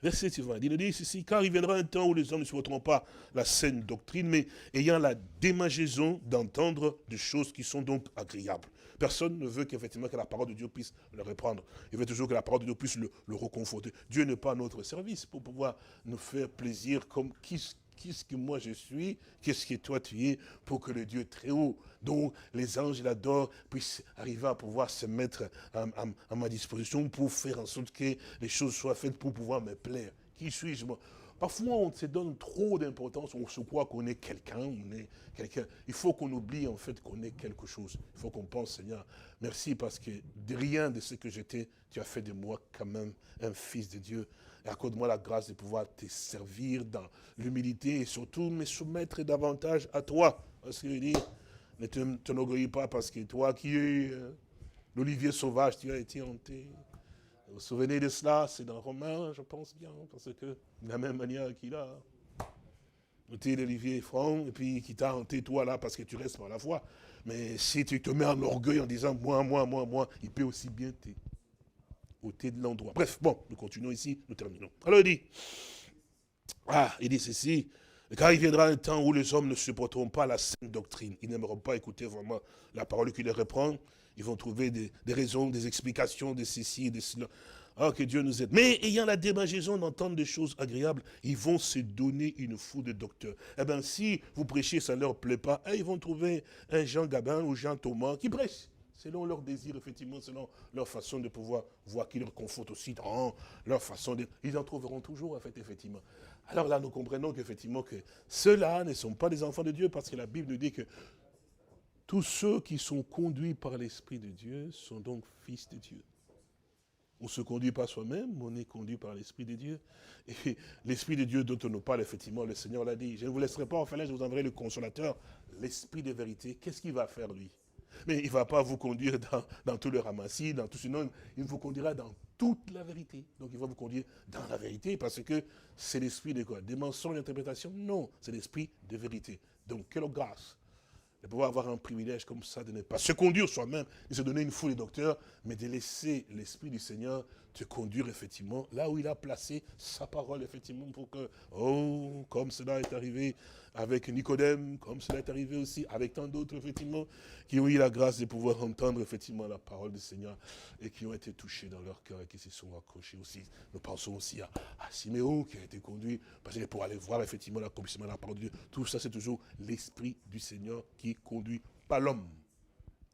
Speaker 3: verset suivant, il dit ceci, car il viendra un temps où les hommes ne supporteront pas la saine doctrine, mais ayant la démangeaison d'entendre des choses qui sont donc agréables. Personne ne veut qu'effectivement que la parole de Dieu puisse le reprendre. Il veut toujours que la parole de Dieu puisse le reconforter. Dieu n'est pas à notre service pour pouvoir nous faire plaisir comme qu'est-ce que moi je suis, qu'est-ce que toi tu es, pour que le Dieu très haut, dont les anges l'adorent, puissent arriver à pouvoir se mettre à ma disposition pour faire en sorte que les choses soient faites pour pouvoir me plaire. Qui suis-je moi? Parfois on se donne trop d'importance, on se croit qu'on est quelqu'un, on est quelqu'un. Il faut qu'on oublie en fait qu'on est quelque chose. Il faut qu'on pense, Seigneur, merci parce que de rien de ce que j'étais, tu as fait de moi quand même un fils de Dieu. Et accorde-moi la grâce de pouvoir te servir dans l'humilité et surtout me soumettre davantage à toi. Parce qu'il dit, ne t'enorgueillis pas parce que toi qui es l'olivier sauvage, tu as été hanté. Vous vous souvenez de cela? C'est dans Romains, je pense bien, parce que de la même manière qu'il a ôté l'olivier franc et puis qui t'a hanté toi là parce que tu restes par la foi. Mais si tu te mets en orgueil en disant moi, il peut aussi bien te ôter de l'endroit. Bref, bon, nous continuons ici, nous terminons. Alors il dit ceci, car il viendra un temps où les hommes ne supporteront pas la saine doctrine. Ils n'aimeront pas écouter vraiment la parole qui les reprend. Ils vont trouver des raisons, des explications de ceci et de cela. Ah, que Dieu nous aide. Mais ayant la démangeaison d'entendre des choses agréables, ils vont se donner une foule de docteurs. Eh bien, si vous prêchez, ça ne leur plaît pas, ils vont trouver un Jean Gabin ou Jean Thomas qui prêche. Selon leur désir, effectivement, selon leur façon de pouvoir voir qui leur conforte aussi dans leur façon de... Ils en trouveront toujours, en fait, effectivement. Alors là, nous comprenons qu'effectivement, que ceux-là ne sont pas des enfants de Dieu, parce que la Bible nous dit que tous ceux qui sont conduits par l'Esprit de Dieu sont donc fils de Dieu. On ne se conduit pas soi-même, on est conduit par l'Esprit de Dieu. Et l'Esprit de Dieu dont on nous parle, effectivement, le Seigneur l'a dit, je ne vous laisserai pas en falaise, je vous enverrai le Consolateur, l'Esprit de vérité. Qu'est-ce qu'il va faire, lui? Mais il ne va pas vous conduire dans tout le ramassis, dans tout ce nom, il vous conduira dans toute la vérité. Donc il va vous conduire dans la vérité, parce que c'est l'esprit de quoi? Des mensonges d'interprétation? Non, c'est l'esprit de vérité. Donc quelle grâce de pouvoir avoir un privilège comme ça, de ne pas se conduire soi-même, de se donner une foule de docteurs, mais de laisser l'Esprit du Seigneur te conduire effectivement là où il a placé sa parole, effectivement, pour que, oh, comme cela est arrivé avec Nicodème, comme cela est arrivé aussi avec tant d'autres, effectivement, qui ont eu la grâce de pouvoir entendre, effectivement, la parole du Seigneur et qui ont été touchés dans leur cœur et qui se sont accrochés aussi. Nous pensons aussi à Siméon qui a été conduit pour aller voir, effectivement, l'accomplissement de la parole de Dieu. Tout ça, c'est toujours l'Esprit du Seigneur qui conduit, pas l'homme.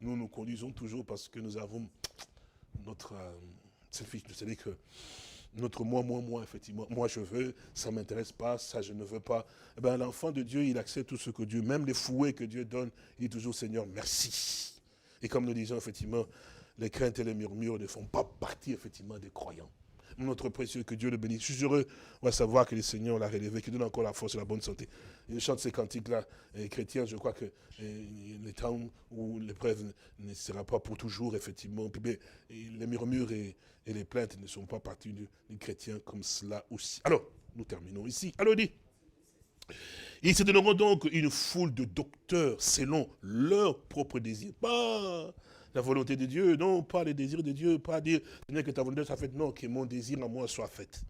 Speaker 3: Nous nous conduisons toujours parce que nous avons notre selfish. Vous savez que notre moi, effectivement, moi je veux, ça ne m'intéresse pas, ça je ne veux pas. Eh bien, l'enfant de Dieu, il accepte tout ce que Dieu, même les fouets que Dieu donne, il dit toujours, Seigneur, merci. Et comme nous disons, effectivement, les craintes et les murmures ne font pas partie, effectivement, des croyants. Notre précieux, que Dieu le bénisse. Je suis heureux, on va savoir que le Seigneur l'a relevé, qu'il donne encore la force et la bonne santé. Il chante ces cantiques-là, chrétiens, je crois que les temps où l'épreuve ne sera pas pour toujours, effectivement. Puis, les murmures et les plaintes ne sont pas partie du chrétien comme cela aussi. Alors, nous terminons ici. Alors, il dit, ils se donneront donc une foule de docteurs selon leur propre désir. Pas la volonté de Dieu, non, pas les désirs de Dieu, pas dire, que ta volonté soit faite, non, que mon désir à moi soit fait.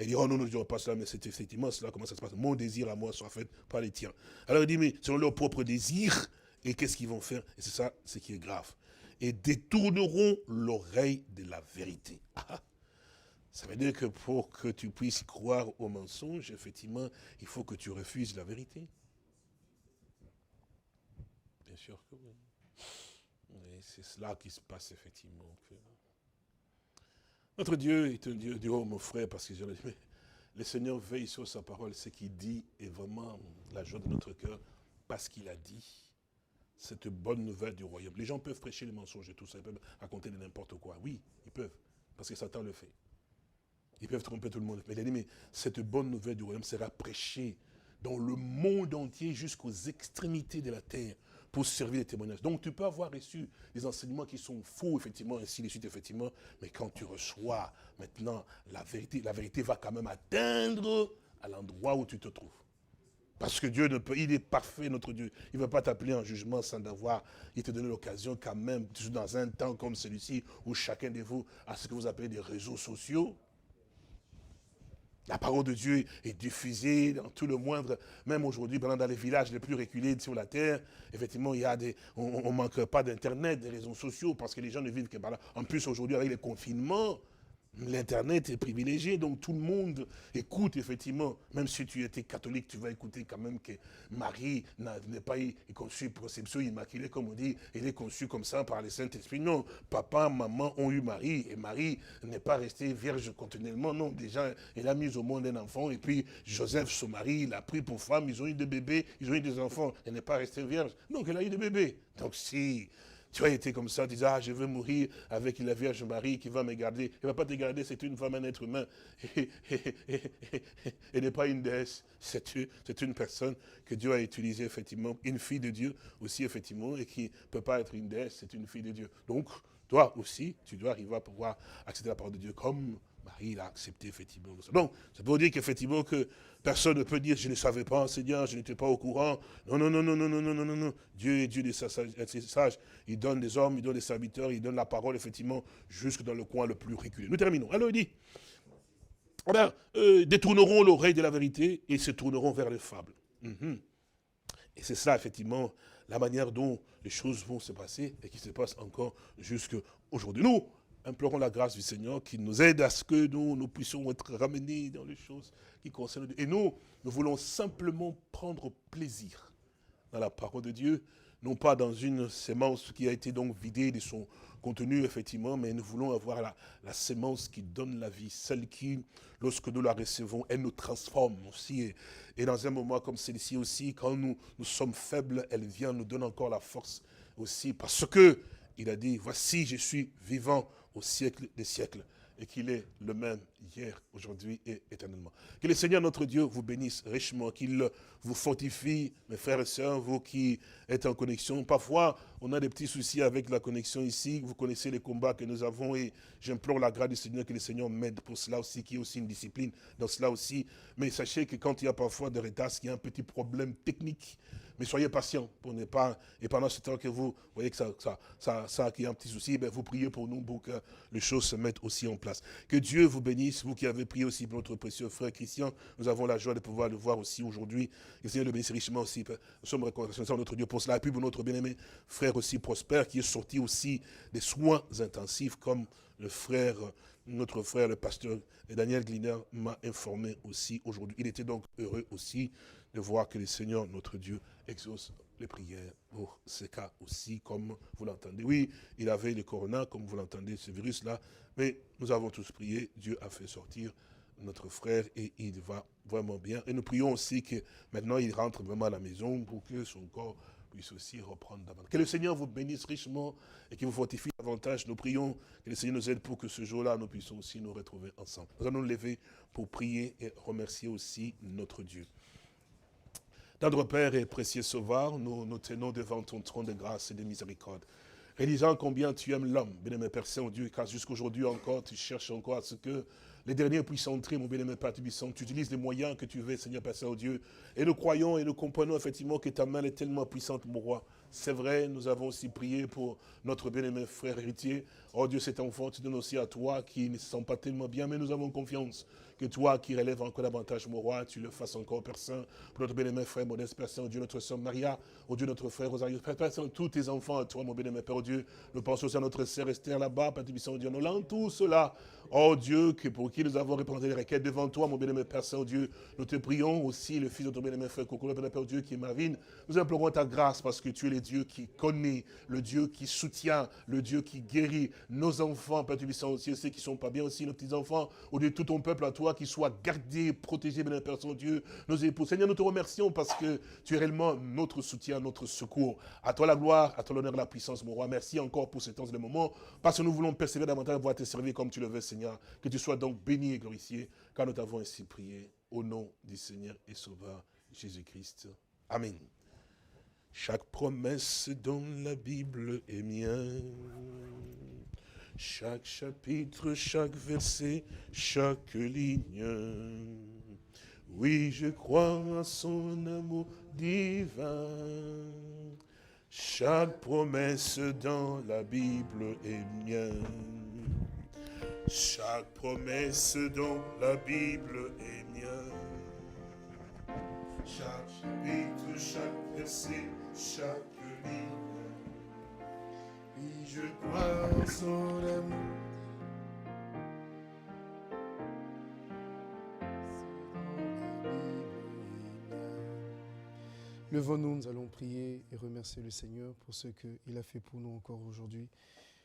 Speaker 3: Et il dit, oh non, nous ne disons pas cela, mais c'est effectivement cela, comment ça se passe. Mon désir à moi soit fait, pas les tiens. Alors il dit, mais selon leur propre désir, et qu'est-ce qu'ils vont faire? Et c'est ça, ce qui est grave. Et détourneront l'oreille de la vérité. Ah, ça veut dire que pour que tu puisses croire au mensonge, effectivement, il faut que tu refuses la vérité. Bien sûr que oui. Et c'est cela qui se passe effectivement. Notre Dieu est un Dieu, oh mon frère, parce que je l'ai dit, mais le Seigneur veille sur sa parole, ce qu'il dit est vraiment la joie de notre cœur, parce qu'il a dit cette bonne nouvelle du royaume. Les gens peuvent prêcher les mensonges et tout ça, ils peuvent raconter de n'importe quoi. Oui, ils peuvent, parce que Satan le fait. Ils peuvent tromper tout le monde. Mais il a dit, mais cette bonne nouvelle du royaume sera prêchée dans le monde entier jusqu'aux extrémités de la terre pour servir les témoignages. Donc tu peux avoir reçu des enseignements qui sont faux, effectivement, ainsi de suite, effectivement, mais quand tu reçois maintenant la vérité va quand même atteindre à l'endroit où tu te trouves. Parce que Dieu il est parfait, notre Dieu. Il ne va pas t'appeler en jugement sans d'avoir, il te donne l'occasion quand même, dans un temps comme celui-ci, où chacun de vous a ce que vous appelez des réseaux sociaux. La parole de Dieu est diffusée dans tout le moindre, même aujourd'hui, dans les villages les plus reculés sur la terre, effectivement, on ne manque pas d'Internet, des réseaux sociaux, parce que les gens ne vivent que par là. En plus, aujourd'hui, avec les confinements, l'Internet est privilégié, donc tout le monde écoute, effectivement. Même si tu étais catholique, tu vas écouter quand même que Marie n'est pas conçue conception immaculée, comme on dit, elle est conçue comme ça par le Saint-Esprit. Non, papa, maman ont eu Marie, et Marie n'est pas restée vierge continuellement. Non, déjà, elle a mis au monde un enfant, et puis Joseph, son mari, il a pris pour femme, ils ont eu des bébés, ils ont eu des enfants. Elle n'est pas restée vierge, donc elle a eu des bébés. Donc si tu as été comme ça, tu disais, ah, je veux mourir avec la Vierge Marie qui va me garder. Elle ne va pas te garder, c'est une femme, un être humain. Elle n'est pas une déesse, c'est une personne que Dieu a utilisée, effectivement, une fille de Dieu aussi, effectivement, et qui ne peut pas être une déesse, c'est une fille de Dieu. Donc, toi aussi, tu dois arriver à pouvoir accepter la parole de Dieu comme Marie l'a accepté, effectivement. Donc, ça veut dire qu'effectivement, que personne ne peut dire, je ne savais pas, Seigneur, je n'étais pas au courant. Non, non, non, non, non, non, non, non, non, non. Dieu est Dieu des sages. Il donne des hommes, il donne des serviteurs, il donne la parole, effectivement, jusque dans le coin le plus reculé. Nous terminons. Alors, il dit, détourneront l'oreille de la vérité et se tourneront vers les fables. Et c'est ça, effectivement, la manière dont les choses vont se passer et qui se passent encore jusqu'à aujourd'hui. Nous, implorons la grâce du Seigneur qui nous aide à ce que nous puissions être ramenés dans les choses qui concernent Dieu. Et nous voulons simplement prendre plaisir dans la parole de Dieu, non pas dans une sémence qui a été donc vidée de son contenu, effectivement, mais nous voulons avoir la sémence qui donne la vie, celle qui, lorsque nous la recevons, elle nous transforme aussi. Et dans un moment comme celui-ci aussi, quand nous sommes faibles, elle vient nous donner encore la force aussi, parce que il a dit, voici, je suis vivant au siècle des siècles, et qu'il est le même hier, aujourd'hui et éternellement. Que le Seigneur notre Dieu vous bénisse richement, qu'il vous fortifie, mes frères et sœurs, vous qui êtes en connexion. Parfois, on a des petits soucis avec la connexion ici, vous connaissez les combats que nous avons, et j'implore la grâce du Seigneur, que le Seigneur m'aide pour cela aussi, qu'il y ait aussi une discipline dans cela aussi. Mais sachez que quand il y a parfois des retards, qu'il y a un petit problème technique, mais soyez patients pour ne pas, et pendant ce temps que vous voyez que qu'il y a un petit souci, vous priez pour nous pour que les choses se mettent aussi en place. Que Dieu vous bénisse, vous qui avez prié aussi pour notre précieux frère Christian, nous avons la joie de pouvoir le voir aussi aujourd'hui. Que le Seigneur le bénisse richement aussi. Nous sommes reconnaissants à notre Dieu pour cela. Et puis pour notre bien-aimé frère aussi Prosper, qui est sorti aussi des soins intensifs, comme notre frère, le pasteur Daniel Gliner, m'a informé aussi aujourd'hui. Il était donc heureux aussi de voir que le Seigneur, notre Dieu, exauce les prières pour ce cas aussi, comme vous l'entendez. Oui, il avait le corona, comme vous l'entendez, ce virus-là, mais nous avons tous prié. Dieu a fait sortir notre frère et il va vraiment bien. Et nous prions aussi que maintenant il rentre vraiment à la maison pour que son corps puisse aussi reprendre davantage. Que le Seigneur vous bénisse richement et qu'il vous fortifie davantage. Nous prions que le Seigneur nous aide pour que ce jour-là, nous puissions aussi nous retrouver ensemble. Nous allons nous lever pour prier et remercier aussi notre Dieu. Notre Père et précieux Sauveur, nous tenons devant ton trône de grâce et de miséricorde, réalisant combien tu aimes l'homme, bien-aimé Père Saint-Dieu, car jusqu'aujourd'hui encore, tu cherches encore à ce que les derniers puissent entrer, mon bien-aimé Père Tubissant. Tu utilises les moyens que tu veux, Seigneur Père Saint-Dieu, et nous croyons et nous comprenons effectivement que ta main est tellement puissante, mon roi. C'est vrai, nous avons aussi prié pour notre bien-aimé frère héritier. Oh Dieu, cet enfant, tu donnes aussi à toi qui ne se sent pas tellement bien, mais nous avons confiance que toi qui relèves encore davantage, mon roi, tu le fasses encore, Père Saint, pour notre bien-aimé frère modeste, Père Saint, oh Dieu, notre sœur Maria, oh Dieu, notre frère Rosario, Père Saint, tous tes enfants à toi, mon bien-aimé Père, oh Dieu, nous pensons aussi à notre sœur Esther là-bas, Père Tubissant, oh Dieu, nous l'avons tout cela, oh Dieu, pour qui nous avons représenté les requêtes devant toi, mon bien-aimé Père Saint, oh Dieu, nous te prions aussi, le fils de notre bien-aimé frère Coco, Père oh Dieu, qui est Marvin, nous implorons ta grâce parce que tu es le Dieu qui connaît, le Dieu qui soutient, le Dieu qui guérit, nos enfants, Père Tubissant aussi, ceux qui ne sont pas bien aussi, nos petits-enfants, au Dieu, tout ton peuple à toi, qui soit gardé, protégé, béni Père Saint-Dieu, nos époux. Seigneur, nous te remercions parce que tu es réellement notre soutien, notre secours. À toi la gloire, à toi l'honneur et la puissance, mon roi. Merci encore pour ce temps et le moment, parce que nous voulons persévérer davantage, pouvoir te servir comme tu le veux, Seigneur. Que tu sois donc béni et glorifié, car nous t'avons ainsi prié, au nom du Seigneur et Sauveur Jésus-Christ. Amen. Chaque promesse dans la Bible est mienne. Chaque chapitre, chaque verset, chaque ligne. Oui, je crois à son amour divin. Chaque promesse dans la Bible est mienne. Chaque promesse dans la Bible est mienne. Chaque chapitre, chaque verset, chaque ligne. Oui, je crois en son amour.
Speaker 1: Levons-nous, nous allons prier et remercier le Seigneur pour ce qu'il a fait pour nous encore aujourd'hui.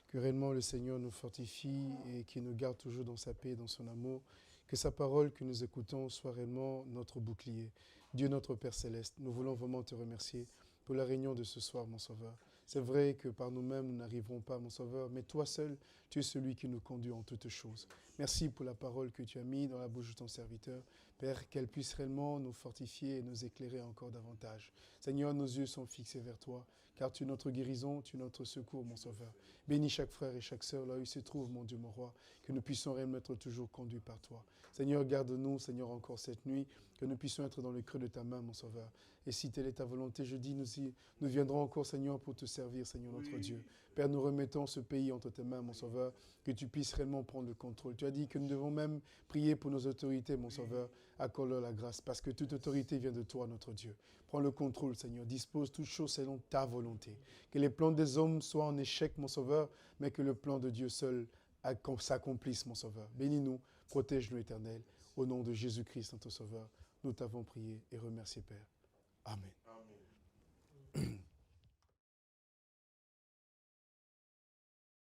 Speaker 1: Que réellement le Seigneur nous fortifie et qu'il nous garde toujours dans sa paix et dans son amour. Que sa parole que nous écoutons soit réellement notre bouclier. Dieu notre Père Céleste, nous voulons vraiment te remercier pour la réunion de ce soir, mon Sauveur. C'est vrai que par nous-mêmes, nous n'arriverons pas, mon Sauveur, mais toi seul, tu es celui qui nous conduit en toutes choses. Merci pour la parole que tu as mise dans la bouche de ton serviteur. Père, qu'elle puisse réellement nous fortifier et nous éclairer encore davantage. Seigneur, nos yeux sont fixés vers toi, car tu es notre guérison, tu es notre secours, mon Sauveur. Bénis chaque frère et chaque sœur là où il se trouve, mon Dieu, mon Roi, que nous puissions réellement être toujours conduits par toi. Seigneur, garde-nous, Seigneur, encore cette nuit, que nous puissions être dans le creux de ta main, mon Sauveur. Et si telle est ta volonté, je dis, nous viendrons encore, Seigneur, pour te servir, Seigneur, notre Dieu. Père, nous remettons ce pays entre tes mains, mon Sauveur, que tu puisses réellement prendre le contrôle. Tu as dit que nous devons même prier pour nos autorités, mon Sauveur. Accorde-leur la grâce, parce que toute autorité vient de toi, notre Dieu. Prends le contrôle, Seigneur. Dispose toutes choses selon ta volonté. Que les plans des hommes soient en échec, mon Sauveur, mais que le plan de Dieu seul s'accomplisse, mon Sauveur. Bénis-nous, protège-nous, Éternel. Au nom de Jésus-Christ, notre Sauveur, nous t'avons prié et remercié, Père. Amen.